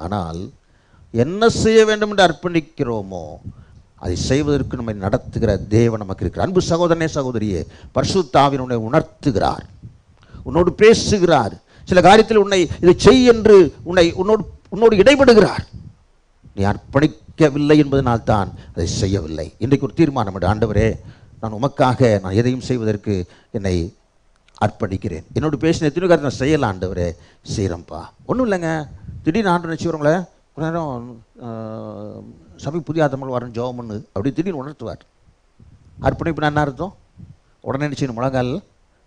ஆனால் என்ன செய்ய வேண்டும் என்று அர்ப்பணிக்கிறோமோ அதை செய்வதற்கு நம்மை நடத்துகிற தேவன் நமக்கு இருக்கிறார். அன்பு சகோதரனே, சகோதரியே, பரிசுத்த ஆவியானவர் உன்னை உணர்த்துகிறார், உன்னோடு பேசுகிறார். சில காரியத்தில் உன்னை இதை செய் என்று உன்னோடு இடைபடுகிறார். நீ அர்ப்பணிக்கவில்லை என்பதனால் தான் அதை செய்யவில்லை. இன்றைக்கு ஒரு தீர்மானம், ஆண்டவரே, நான் உமக்காக நான் எதையும் செய்வதற்கு என்னை அர்ப்பணிக்கிறேன். என்னோட பேசின எத்தனை காரியத்தை நான் செய்யலாம் ஆண்டவரே, செய்கிறேன்ப்பா. ஒன்றும் இல்லைங்க, திடீர்னு ஆண்டு நினச்சிக்கிறவங்கள கொஞ்ச நேரம் சபை புதிய ஆத்தமல் வரணும் ஜெபம் பண்ணு அப்படி திடீர்னு உணர்த்துவார். அர்ப்பணிப்பு என்ன அர்த்தம்? உடனே நிச்சயம் முழங்கால்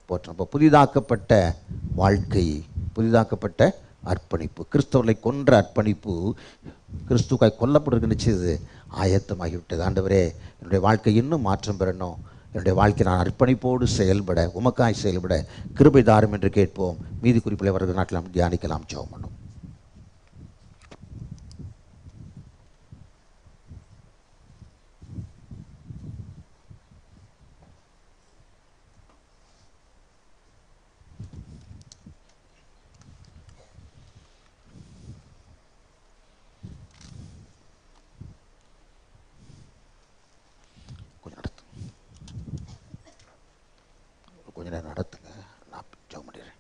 போற்றணும். இப்போ புதிதாக்கப்பட்ட வாழ்க்கை, புதிதாக்கப்பட்ட அர்ப்பணிப்பு, கிறிஸ்தவர்களை கொன்ற அர்ப்பணிப்பு கிறிஸ்துக்காய் கொல்லப்படுறதுக்கு நிச்சயது ஆயத்தமாகிவிட்டது. ஆண்டவரே, என்னுடைய வாழ்க்கை இன்னும் மாற்றம் பெறணும், என்னுடைய வாழ்க்கை நான் அர்ப்பணிப்போடு செயல்பட, உமக்காய் செயல்பட கிருபை தாரும் என்று கேட்போம். மீதி குறிப்பில் வருகிற நாட்டில் நாம் தியானிக்கலாம், ஜெபம் பண்ணும். கொஞ்ச நேரம் நடத்துங்க, நான் ஜெபம் பண்ணிடுறேன்.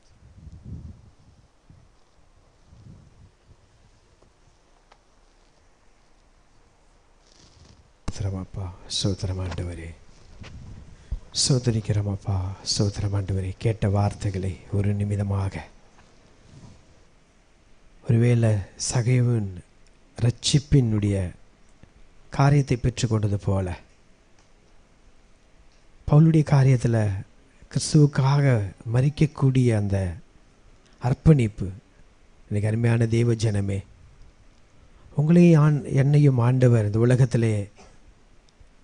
சோதரமாப்பா, சோதரமாண்டவரே, சோதரிக்கிறோமப்பா, சோதரமாண்டவரே. கேட்ட வார்த்தைகளை ஒரு நிமிடமாக, ஒருவேளை சகைவன் ரட்சிப்பினுடைய காரியத்தை பெற்றுக்கொண்டது போல பவுலுடைய காரியத்தில் கிறிஸ்துவுக்காக மரிக்கக்கூடிய அந்த அர்ப்பணிப்பு. எனக்கு அருமையான தேவ ஜனமே, உங்களையும் என்னையும் ஆண்டவர் இந்த உலகத்திலே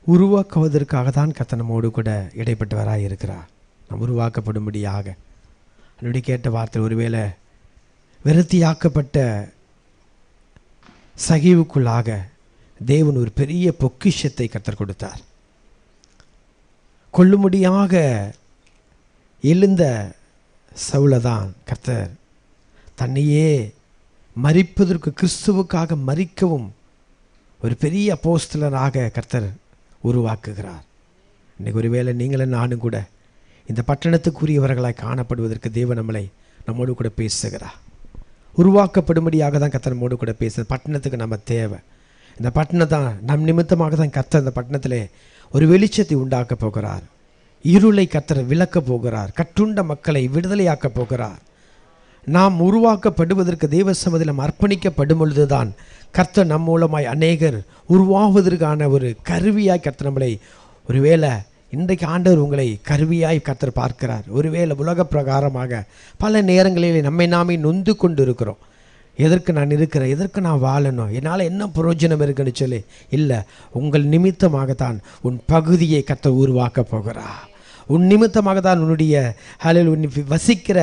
உருவாக்குவதற்காக தான் கர்த்தர் நம்மோடு கூட இடைப்பட்டவராக இருக்கிறார். நாம் உருவாக்கப்படும்படியாக. என்னுடைய கேட்ட வார்த்தை, ஒருவேளை விரத்தியாக்கப்பட்ட சகிவுக்குள்ளாக தேவன் ஒரு பெரிய பொக்கிஷத்தை கர்த்தர் கொடுத்தார். கொள்ளும்படியாக எழுந்த சவுலதான் கர்த்தர் தன்னையே மரிப்பதற்கு, கிறிஸ்துவுக்காக மரிக்கவும் ஒரு பெரிய அப்போஸ்தலராக கர்த்தர் உருவாக்குகிறார். இன்றைக்கு ஒருவேளை நீங்களும் நானும் கூட இந்த பட்டணத்துக்குரியவர்களாய் காணப்படுவதற்கு தேவன் நம்மோடு கூட பேசுகிறார். உருவாக்கப்படும்படியாக தான் கர்த்தர் நம்மோடு கூட பேசுகிறது. பட்டணத்துக்கு நம்ம தேவை. இந்த பட்டணம் தான் நம் நிமித்தமாக தான் கர்த்தர் இந்த பட்டணத்திலே ஒரு வெளிச்சத்தை உண்டாக்க போகிறார். இருளை கர்த்தர் விளக்க போகிறார். கட்டுண்ட மக்களை விடுதலையாக்க போகிறார். நாம் உருவாக்கப்படுவதற்கு தேவ சமூகத்தில் நாம் அர்ப்பணிக்கப்படும் பொழுதுதான் கர்த்தர் நம் மூலமாய் அநேகர் உருவாவதற்கான ஒரு கருவியாய் கர்த்தர் நம்மளை, ஒருவேளை இன்றைக்கு ஆண்டவர் உங்களை கருவியாய் கர்த்தர் பார்க்கிறார். ஒருவேளை உலக பிரகாரமாக பல நேரங்களில் நம்மை நாமே நொந்து கொண்டு இருக்கிறோம். எதற்கு நான் இருக்கிறேன், எதற்கு நான் வாழணும், என்னால் என்ன பிரயோஜனம் இருக்குன்னு சொல்லி. இல்லை, உங்கள் நிமித்தமாகத்தான் உன் பகுதியை கர்த்தர் உருவாக்க போகிறார். உன் நிமித்தமாக தான் உன்னுடைய வசிக்கிற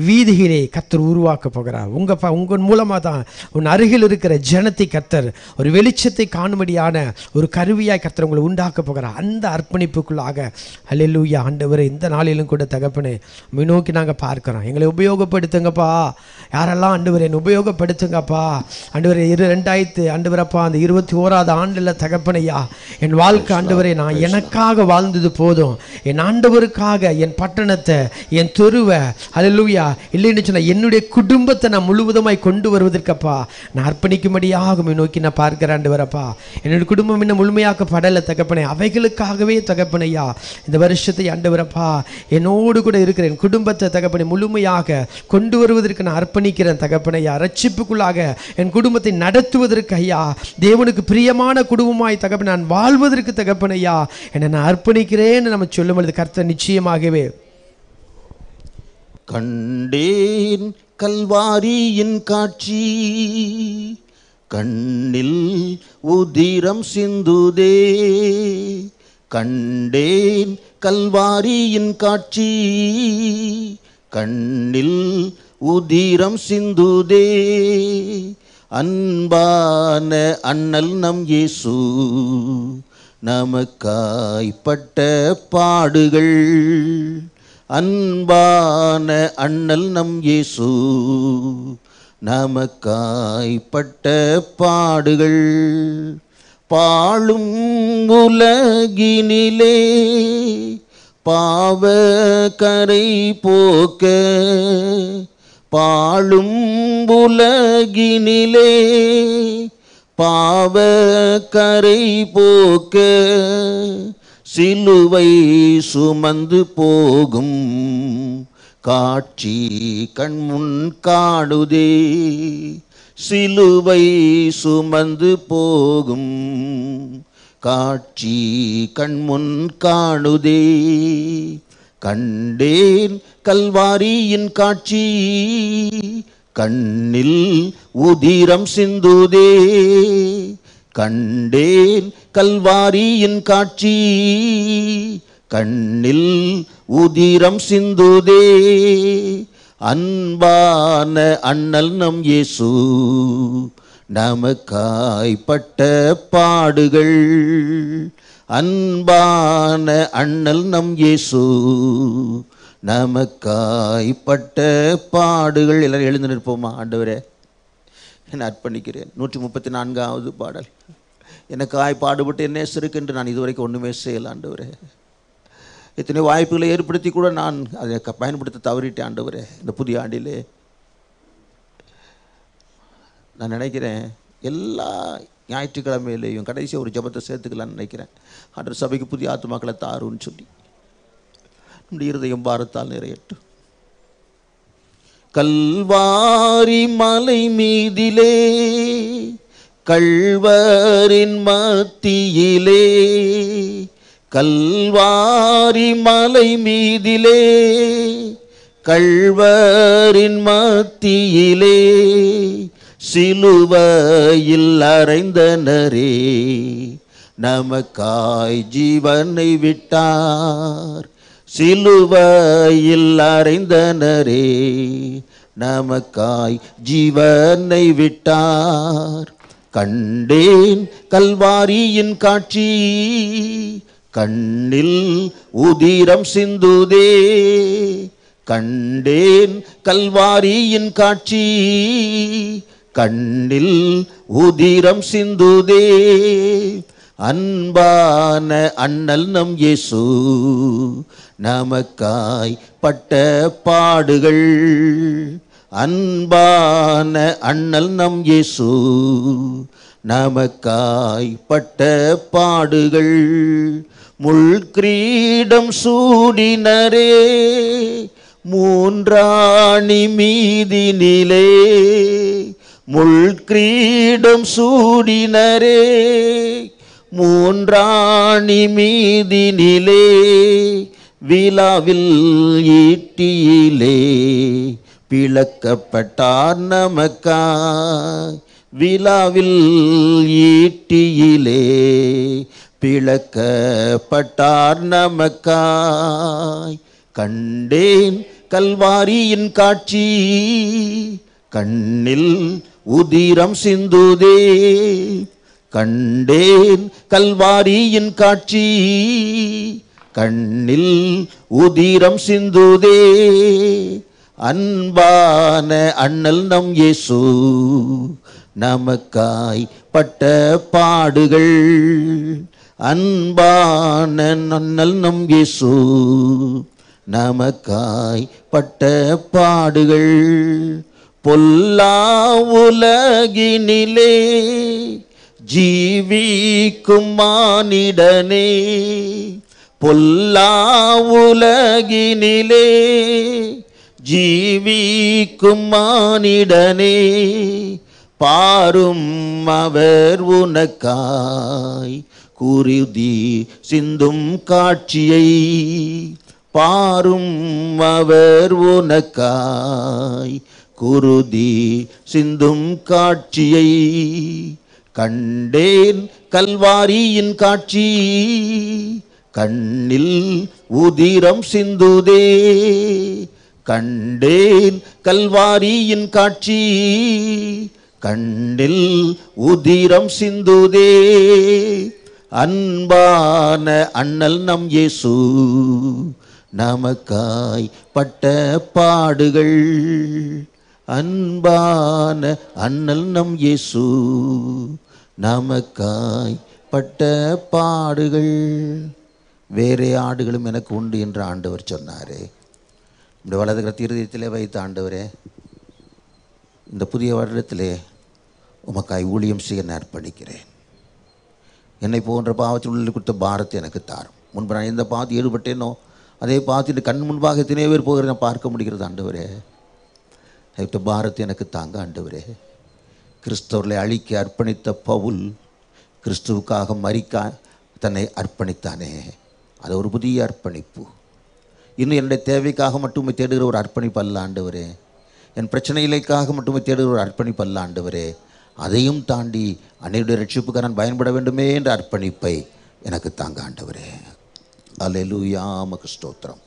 வீதிகளை கர்த்தர் உருவாக்க போகிறார். உங்கள் மூலமாக தான் உன் அருகில் இருக்கிற ஜனத்தை கர்த்தர் ஒரு வெளிச்சத்தை காணும்படியான ஒரு கருவியாய் கர்த்தர் உங்களை உண்டாக்க போகிறார். அந்த அர்ப்பணிப்புக்குள்ளாக ஹல்லேலூயா ஆண்டவரே, இந்த நாளிலும் கூட தகப்பனே நோக்கி நாங்கள் பார்க்குறோம். எங்களை உபயோகப்படுத்துங்கப்பா. யாரெல்லாம் ஆண்டவரே என்னை உபயோகப்படுத்துங்கப்பா. ஆண்டவரே 2000 ஆண்டவரப்பா அந்த 21வது ஆண்டில் தகப்பனையா என் வாழ்க்கை ஆண்டவரே நான் எனக்காக வாழ்ந்தது போதும். என் ஆண்டவருக்காக என் பட்டணத்தை, என் தெருவை, ஹல்லேலூயா இல்லைன்னு சொன்னால் என்னுடைய குடும்பத்தை நான் முழுவதுமாய் கொண்டு வருவதற்கப்பா நான் அர்ப்பணிக்கும்படியாக நோக்கி நான் பார்க்கிறேன் ஆண்டவரப்பா. என்னுடைய குடும்பம் இன்னும் முழுமையாக்கப்படலை தகப்பனே. அவைகளுக்காகவே தகப்பனையா இந்த வருஷத்தை ஆண்டவரப்பா என்னோடு கூட இருக்கிற என் குடும்பத்தை தகப்பனை முழுமையாக கொண்டு வருவதற்கு நான் அர்ப்பணிக்கிறேன் தகப்பனையா. ரட்சிப்புக்குள்ளாக என் குடும்பத்தை நடத்துவதற்கு ஐயா, தேவனுக்கு பிரியமான குடும்பமாய் தகப்பனை நான் வாழ்வதற்கு தகப்பனையா என்னை நான் அர்ப்பணிக்கிறேன்னு நம்ம சொல்லும் பொழுது கர்த்தர் நிச்சயமாகவே
கண்டேன் கல்வாரியின் காட்சி, கண்ணில் உதிரம் சிந்துதே. கண்டேன் கல்வாரியின் காட்சி, கண்ணில் உதிரம் சிந்துதே. அன்பான அண்ணல் நம் இயேசு நமக்காய்ப்பட்ட பாடுகள். அன்பான அண்ணல் நம் இயேசு நமக்காய்ப்பட்ட பாடுகள். பாழும் உலகினிலே பாவ கரை போக்க, பாழும் உலகினிலே பாவ கரை போக்க, சிலுவை சுமந்து போகும் காட்சி கண்முன் காணுதே. சிலுவை சுமந்து போகும் காட்சி கண்முன் காணுதே. கண்டேன் கல்வாரியின் காட்சி, கண்ணில் உதிரம் சிந்துதே. கண்டேன் கல்வாரியின் காட்சி, கண்ணில் உதிரம் சிந்துதே. அன்பான அண்ணல் நம் இயேசு நமக்காய்ப்பட்ட பாடுகள். அன்பான அண்ணல் நம் இயேசு நமக்காய்ப்பட்ட பாடுகள். எல்லாரும் எழுந்து நிற்போமா? ஆண்டவரே என்னை அர்ப்பணிக்கிறேன். 134வது பாடல். எனக்காய் பாடுபட்டு என்ன சிறுக்கென்று நான் இதுவரைக்கும் ஒன்றுமே செய்யலை ஆண்டவரே. இத்தனை வாய்ப்புகளை ஏற்படுத்தி கூட நான் அதை பயன்படுத்த தவறிட்டேன் ஆண்டவரே. இந்த புதிய ஆண்டிலே நான் நினைக்கிறேன் எல்லா ஞாயிற்றுக்கிழமையிலையும் கடைசியாக ஒரு ஜபத்தை சேர்த்துக்கலான்னு நினைக்கிறேன். ஆண்டவர் சபைக்கு புதிய ஆத்துமாக்களை தாருன்னு சொல்லி நம்முடைய இருதயம் பாரத்தால் நிறையட்டும். கல்வாரி மலை மீதிலே கள்வரின் மத்தியிலே கல்வாரி மலை மீதிலே கள்வரின் மத்தியிலே சிலுவையில் அறைந்தனரே நமக்காய் ஜீவனை விட்டார். சிலுவையில் அறைந்தனரே நமக்காய் ஜீவனை விட்டார். கண்டேன் கல்வாரியின் காட்சி கண்ணில் உதிரம் சிந்துதே. கண்டேன் கல்வாரியின் காட்சி கண்ணில் உதிரம் சிந்துதே. அன்பான அண்ணல் நம் இயேசு நமக்காய் பட்ட பாடுகள். அன்பான அண்ணல் நம் இயேசு நமக்காய் பட்ட பாடுகள். முள்கிரீடம் சூடினரே மூன்றாணி மீதினிலே. முள்கிரீடம் சூடினரே மூன்றாணி மீதினிலே. விழாவில் ஈட்டியிலே பிளக்கப்பட்டார் நமக்காய். விழாவில் ஈட்டியிலே பிளக்கப்பட்டார் நமக்காய். கண்டேன் கல்வாரியின் காட்சி கண்ணில் உதிரம் சிந்துதே. கண்டேன் கல்வாரியின் காட்சி கண்ணில் உதிரம் சிந்துதே. அன்பான அண்ணல் நம் இயேசு நமக்காய் பட்ட பாடுகள். அன்பான அண்ணல் நம் இயேசு நமக்காய் பட்ட பாடுகள். பொல்லா உலகினிலே ஜீவிக்கும் மானிடனே. பொல்லா உலகினிலே ஜீவிக்கும் மானிடனே. பாரும் அவர் உனக்காய் குருதி சிந்தும் காட்சியை. பாரும் அவர் உனக்காய் குருதி சிந்தும் காட்சியை. கண்டேன் கல்வாரியின் காட்சி கண்ணில் உதிரம் சிந்துதே. கண்டேன் கல்வாரியின் காட்சி கண்ணில் உதிரம் சிந்துதே. அன்பான அண்ணல் நம் இயேசு நமக்காய் பட்ட பாடுகள். அன்பான அண்ணல் நம் இயேசு நமக்காய் பட்ட பாடுகள். வேறே ஆடுகளும் எனக்கு உண்டு என்று ஆண்டவர் சொன்னாரே. இந்த வலது கரத்தை இருதயத்திலே வைத்த ஆண்டவரே, இந்த புதிய வருடத்திலே உமக்காய் ஊழியம் செய்ய நான் அர்ப்பணிக்கிறேன். என்னை போன்ற பாவத்தில் உள்ள கொடுத்த பாரத்தை எனக்கு தாரும். முன்பு நான் எந்த பாவத்தில் ஈடுபட்டேனோ அதே பாவத்தில் கண் முன்பாக எத்தனை பேர் போகிற நான் பார்க்க முடிகிறது ஆண்டவரே. இந்த பாரத்தை எனக்கு தாங்க ஆண்டவரே. கிறிஸ்தவர்களை அழிக்க அர்ப்பணித்த பவுல் கிறிஸ்துவுக்காக மரிக்க தன்னை அர்ப்பணித்தானே, அது ஒரு புதிய அர்ப்பணிப்பு. இன்னும் என்னுடைய தேவைக்காக மட்டுமே தேடுகிற ஒரு அர்ப்பணிப்பு அல்ல ஆண்டவரே. என் பிரச்சனைகளுக்காக மட்டுமே தேடுகிற ஒரு அர்ப்பணிப்பு அல்ல ஆண்டவரே. அதையும் தாண்டி அன்னையுடைய ரட்சிப்புக்கு நான் பயன்பட வேண்டுமே என்ற அர்ப்பணிப்பை எனக்கு தாங்க ஆண்டவரே. அல்லேலூயா, உமக்கு ஸ்தோத்திரம்.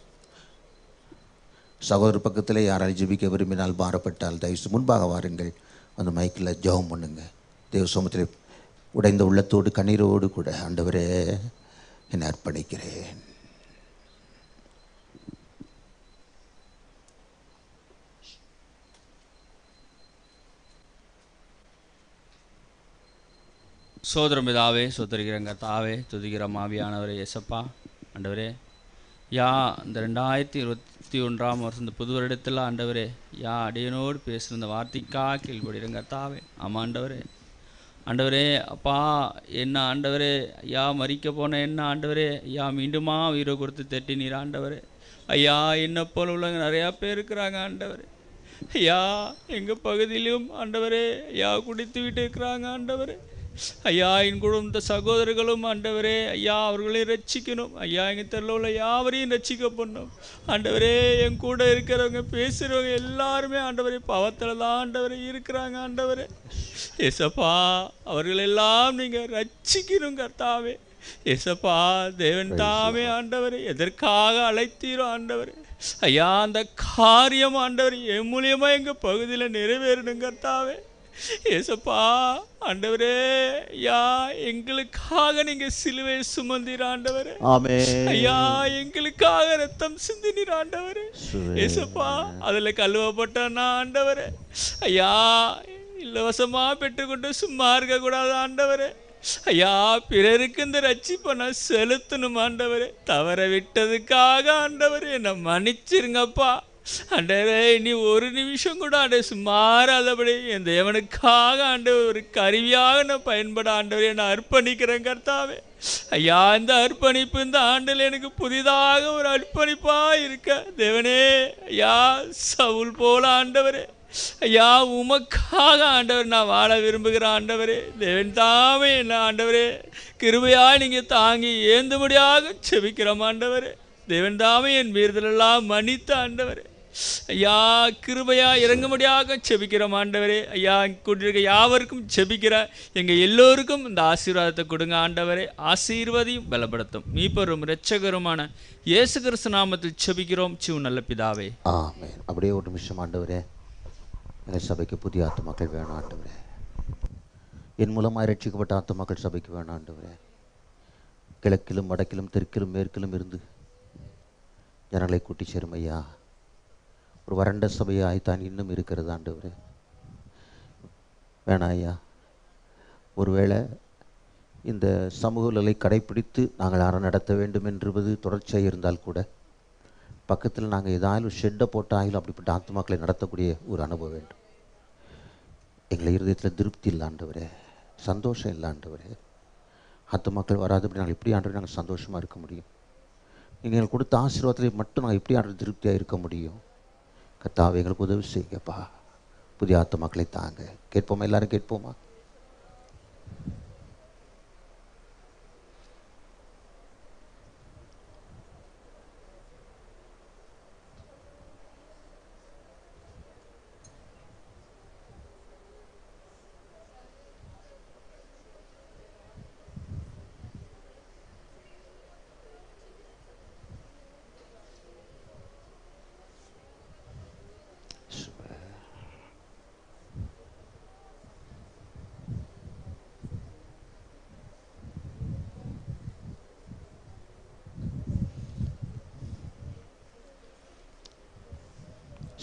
சகோதர பக்கத்தில் யாரால் ஜெபிக்க விரும்பினால் பாரப்பட்டால் தயவுசு முன்பாக வாருங்கள். அந்த மைக்கில் ஜெபம் பண்ணுங்க. தேவ சமூகத்தில் உடைந்த உள்ளத்தோடு கண்ணீரோடு கூட ஆண்டவரே என்னை அர்ப்பணிக்கிறேன்.
சோதரம் பிதாவே, சோதரிக்கிறங்க தாவே, துதிக்கிற மாவியானவரே இயேசப்பா. ஆண்டவரே, யா இந்த 2021 வருஷம் இந்த புது வருடத்தில் ஆண்டவரே, யா அடியனோடு பேசுகிற இந்த வார்த்தைக்காக கீழ்படுகிறங்க தாவே. ஆமாம் ஆண்டவரே. ஆண்டவரே அப்பா, என்ன ஆண்டவரே, ஐயா மறிக்க போன என்ன ஆண்டவரே, ஐயா மீண்டுமா உயிரை கொடுத்து தட்டினீர் ஆண்டவரே. ஐயா என்ன போல உள்ளவங்க நிறையா பேர் இருக்கிறாங்க ஆண்டவரே. ஐயா எங்கள் பகுதியிலும் ஆண்டவரே ஐயா குடித்து விட்டு இருக்கிறாங்க ஆண்டவரே. ஐயா என் குடும்ப சகோதரர்களும் ஆண்டவரே ஐயா அவர்களையும் ரட்சிக்கணும். ஐயா எங்கள் தெருவில் உள்ள யாவரையும் ரட்சிக்க பண்ணணும் ஆண்டவரே. என் கூட இருக்கிறவங்க பேசுகிறவங்க எல்லாருமே ஆண்டவரே பாவத்தில் தான் ஆண்டவரே இருக்கிறாங்க ஆண்டவரே. ஏசப்பா அவர்களெல்லாம் நீங்கள் ரட்சிக்கணும் கர்த்தாவே. ஏசப்பா தேவன் தாமே ஆண்டவரே எதற்காக அழைத்தீரோ ஆண்டவரே ஐயா அந்த காரியம் ஆண்டவரே என் மூலியமா எங்கள் பகுதியில் நிறைவேறணும் கர்த்தாவே. ஏசப்பா ஆண்டவரே ஐயா எங்களுக்காக நீங்க சிலுவை சுமந்தீர் ஆண்டவரே. ஐயா எங்களுக்காக ரத்தம் சிந்தினீர் ஆண்டவரே. ஏசப்பா அதுல கழுவப்பட்டனா ஆண்டவரே ஐயா இலவசமா பெற்றுக்கொண்டு சும்மா இருக்க கூடாது ஆண்டவரே. ஐயா பிறருக்கு இந்த ரட்சிப்பை நான் செலுத்தணும் ஆண்டவரே. தவற விட்டதுக்காக ஆண்டவரே என்னை மன்னிச்சிருங்கப்பா ஆண்டவரே. இனி ஒரு நிமிஷம் கூட ஆண்டே சுமாராதபடி என் தேவனுக்காக ஆண்டவர் ஒரு கருவியாக நான் பயன்பட ஆண்டவரே நான் அர்ப்பணிக்கிறேன் கர்த்தாவே. ஐயா இந்த அர்ப்பணிப்பு இந்த ஆண்டில் எனக்கு புதிதாக ஒரு அர்ப்பணிப்பா இருக்க தேவனே. ஐயா சவுல் போல ஆண்டவரே ஐயா உமக்காக ஆண்டவர் நான் வாழ விரும்புகிறேன் ஆண்டவரே. தேவன் தாமே என்ன ஆண்டவரே கிருபையாக நீங்கள் தாங்கி ஏந்துபடியாக செபிக்கிறோம் ஆண்டவரே. தேவன் தாமே என் மீறுதலெல்லாம் மன்னித்த ஆண்டவரே ஐயா கிருபையா இறங்கும்படியாக செபிக்கிறோம் ஆண்டவரே. ஐயா கூட்டிருக்க யாவருக்கும் செபிக்கிற எங்கள் எல்லோருக்கும் இந்த ஆசீர்வாதத்தை கொடுங்க ஆண்டவரே. ஆசீர்வதியும் பலப்படுத்தும் மீட்பரும் இரட்சகருமான இயேசு கிறிஸ்து நாமத்தில் செபிக்கிறோம் ஜீவ நல்ல பிதாவே.
ஆமென். அப்படியே ஒரு நிமிஷம் ஆண்டவரே எங்கள் சபைக்கு புதிய ஆத்துமாக்கள் வேணும் ஆண்டவரே. என் மூலமாக ரட்சிக்கப்பட்ட ஆத்துமாக்கள் சபைக்கு வேணும் ஆண்டவரே. கிழக்கிலும் வடக்கிலும் தெற்கிலும் மேற்கிலும் இருந்து ஜனங்களை கூட்டி சேரும் ஐயா. ஒரு வறண்ட சபையாய் தான் இன்னும் இருக்கிறது ஆண்டவரே. வேணாம் ஐயா. ஒருவேளை இந்த சமூக நிலை கடைப்பிடித்து நாங்கள் அறம் நடத்த வேண்டும் என்பது தொடர்ச்சியாக இருந்தால் கூட பக்கத்தில் நாங்கள் ஏதாலும் ஷெட்டை போட்டாலும் அப்படிப்பட்ட ஆத்துமாக்களை நடத்தக்கூடிய ஒரு அனுபவம் வேண்டும். எங்களை இருதயத்தில் திருப்தி இல்லை ஆண்டவரே, சந்தோஷம் இல்லை ஆண்டவரே. ஆத்துமாக்கள் வராதபடி நாங்கள் எப்படி ஆண்டவரே நாங்கள் சந்தோஷமாக இருக்க முடியும்? நீங்கள் எங்களுக்கு கொடுத்த ஆசீர்வாதத்தில் மட்டும் நாங்கள் எப்படி ஆண்டவர் திருப்தியாக இருக்க முடியும்? கர்த்தாவே எங்களுக்கு உதவி செய்யுங்கப்பா. புதிய ஆத்துமாக்களை தாங்க. கேட்போமா? எல்லாரும் கேட்போமா?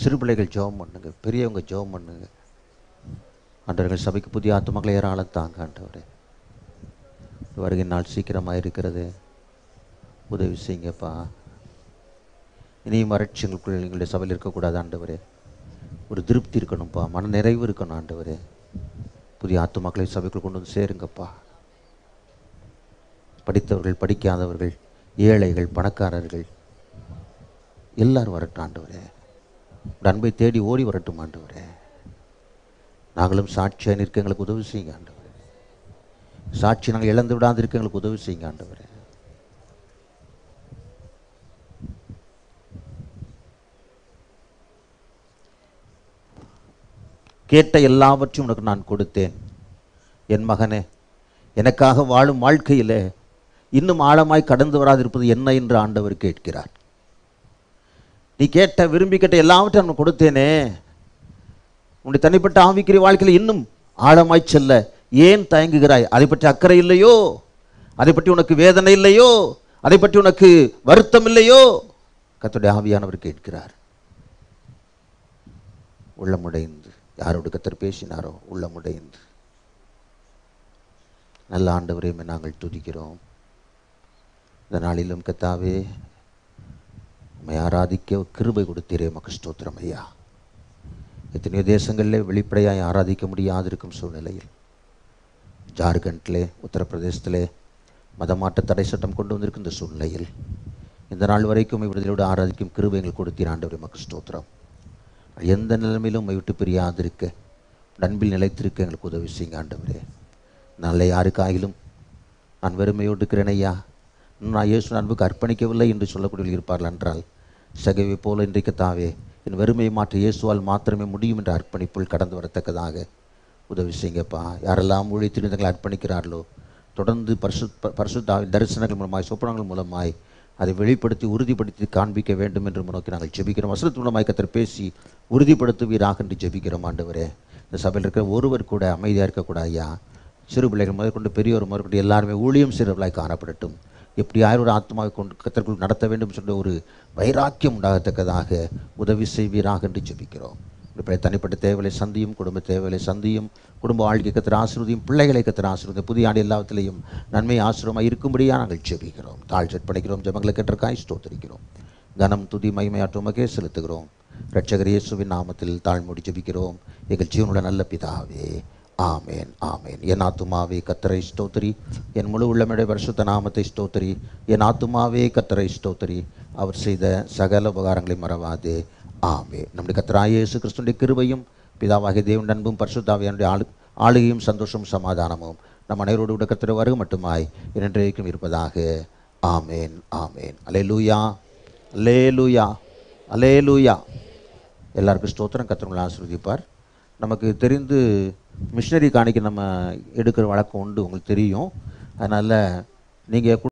சிறு பிள்ளைகள் ஜெபம் பண்ணுங்க, பெரியவங்க ஜெபம் பண்ணுங்க. ஆண்டவர்கள் சபைக்கு புதிய ஆத்துமக்களை ஏராளம் தாங்க ஆண்டவரே. வருகை நாள் சீக்கிரமாக இருக்கிறது, உதவி செய்யுங்கப்பா. இனியும் வறட்சிகளுக்குள் எங்களுடைய சபையில் இருக்கக்கூடாது ஆண்டவரே. ஒரு திருப்தி இருக்கணும்ப்பா, மன நிறைவு இருக்கணும் ஆண்டவரே. புதிய ஆத்துமக்களை சபைக்குள் கொண்டு வந்து சேருங்கப்பா. படித்தவர்கள், படிக்காதவர்கள், ஏழைகள், பணக்காரர்கள் எல்லாரும் வரட்டும் ஆண்டவரே. அன்பை தேடி ஓடி வரட்டும் ஆண்டவரே. நாங்களும் சாட்சியாக நிற்க எங்களுக்கு உதவி செய்யுங்க ஆண்டவரே. சாட்சி நாங்கள் இழந்து விடாது இருக்க எங்களுக்கு உதவி செய்யுங்க ஆண்டவரே. கேட்ட எல்லாவற்றையும் உனக்கு நான் கொடுத்தேன் என் மகனே. எனக்காக வாழும் வாழ்க்கையில் இன்னும் ஆழமாய் கடந்து வராதிருப்பது என்ன என்று ஆண்டவர் கேட்கிறார். நீ கேட்ட விரும்பி கேட்ட எல்லாவற்றையும் நான் கொடுத்தேனே, உன்னுடைய தனிப்பட்ட ஆவிக்குரிய வாழ்க்கையில் இன்னும் ஆழமாய் செல்ல ஏன் தயங்குகிறாய்? அதை பற்றி அக்கறை இல்லையோ? அதை பற்றி உனக்கு வேதனை இல்லையோ? அதை பற்றி உனக்கு வருத்தம் இல்லையோ? கர்த்தருடைய ஆவியானவர் கேட்கிறார். உள்ளமுடைந்து யாரோடு கர்த்தர் பேசினாரோ உள்ளமுடைந்து. நல்ல ஆண்டவரையுமே நாங்கள் துதிக்கிறோம். இந்த நாளிலும் கர்த்தாவே உம்மை ஆராதிக்க கிருபை கொடுத்தீரே, உமக்கு ஸ்தோத்திரம் ஐயா. எத்தனையோ தேசங்களில் வெளிப்படையாய் ஆராதிக்க முடியாதிருக்கும் சூழ்நிலையில் ஜார்க்கண்டிலே, உத்தரப்பிரதேசத்திலே மதமாற்ற தடை சட்டம் கொண்டு வந்திருக்கும் இந்த சூழ்நிலையில் இந்த நாள் வரைக்கும் விடுதலோடு ஆராதிக்கும் கிருபை எங்களுக்கு கொடுத்தீர் ஆண்டவரே, உமக்கு ஸ்தோத்திரம். எந்த நிலைமையிலும் உம்மை விட்டு பிரியாதிருக்க, அன்பில் நிலைத்திருக்க எங்களுக்கு உதவி செய்யுங்க ஆண்டவரே. நல்ல யாருக்காயிலும் நான் வெறுமையோடு இருக்கிறேன் ஐயா, நான் இயேசு அன்புக்கு அர்ப்பணிக்கவில்லை என்று சொல்லக்கூடிய இருப்பார்கள் என்றால், சகைவை போல இன்றைக்கு தாவே என் வெறுமையை மாற்ற இயேசுவால் மாத்திரமே முடியும் என்ற அர்ப்பணிப்புள் கடந்து வரத்தக்கதாக உதவி செய்யுங்கப்பா. யாரெல்லாம் ஊழியத்தில் தங்களை அர்ப்பணிக்கிறார்களோ தொடர்ந்து பரிசுத்தாவின் தரிசனங்கள் மூலமாய், சொப்பனங்கள் மூலமாய் அதை வெளிப்படுத்தி உறுதிப்படுத்தி காண்பிக்க வேண்டும் என்று நோக்கி நாங்கள் ஜெபிக்கிறோம். வசனத்து மூலமாய் கர்த்தர் பேசி உறுதிப்படுத்துவீராக என்று ஜெபிக்கிறோம் ஆண்டவரே. இந்த சபையில் இருக்கிற ஒருவர் கூட அமைதியாக இருக்கக்கூடாது ஐயா. சிறு பிள்ளைகள் முதற்கொண்டு பெரியவர் முதற்கொண்டு எல்லாருமே ஊழியம் செய்கிறவர்களாய் காணப்படட்டும். எப்படி ஒரு ஆத்மாவை கொண்டு கர்த்தருக்குள் நடத்த வேண்டும் சொல்ல ஒரு வைராக்கியம் உண்டாகத்தக்கதாக உதவி செய்வீராக என்று ஜெபிக்கிறோம். இப்படி தனிப்பட்ட தேவைகளை சந்தியும், குடும்ப தேவைகளை சந்தியும், குடும்ப வாழ்க்கை கர்த்தர் ஆசீர்வதியும், பிள்ளைகளை கர்த்தர் ஆசீர்வதியும், புதிய ஆண்டு எல்லாத்திலையும் நன்மை ஆசீர்வாதமாக இருக்கும்படியாக நாங்கள் ஜெபிக்கிறோம். தாழ்ச்சற்பணிக்கிறோம், ஜெபங்களை கேட்டிருக்காய் ஸ்தோத்திரிக்கிறோம். கனம் துதி மகிமையாற்றுமக்கே செலுத்துகிறோம். இரட்சகர் இயேசுவின் நாமத்தில் தாழ்மொழி ஜெபிக்கிறோம் எங்கள் ஜீவனுள்ள நல்ல பிதாவே, ஆமேன் ஆமேன். என் ஆத்துமாவே கர்த்தரை ஸ்தோத்திரி, என் முழு உள்ளமுடைய பரிசுத்த நாமத்தை ஸ்தோத்திரி. என் ஆத்துமாவே கர்த்தரை ஸ்தோத்திரி, அவர் செய்த சகல உபகாரங்களை மறவாதே. ஆமேன். நம்முடைய கர்த்தராகிய இயேசு கிறிஸ்துவின் கிருபையும் பிதாவாகிய தேவன் அன்பும் பரிசுத்தாவியானுடைய ஆளுகையும் சந்தோஷமும் சமாதானமும் நம் அனைவரோடு கூட கர்த்தர் வருக மட்டுமாய் என்றைக்கும் இருப்பதாக. ஆமேன் ஆமேன். அல்லேலூயா அல்லேலூயா அல்லேலூயா. எல்லாருக்கும் ஸ்தோத்திரம். கர்த்தர் உங்களை ஆசீர்வதிப்பார். நமக்கு தெரிந்து மிஷினரி காணிக்கை நம்ம எடுக்கிற வழக்கம் உண்டு, உங்களுக்கு தெரியும். அதனால் நீங்கள்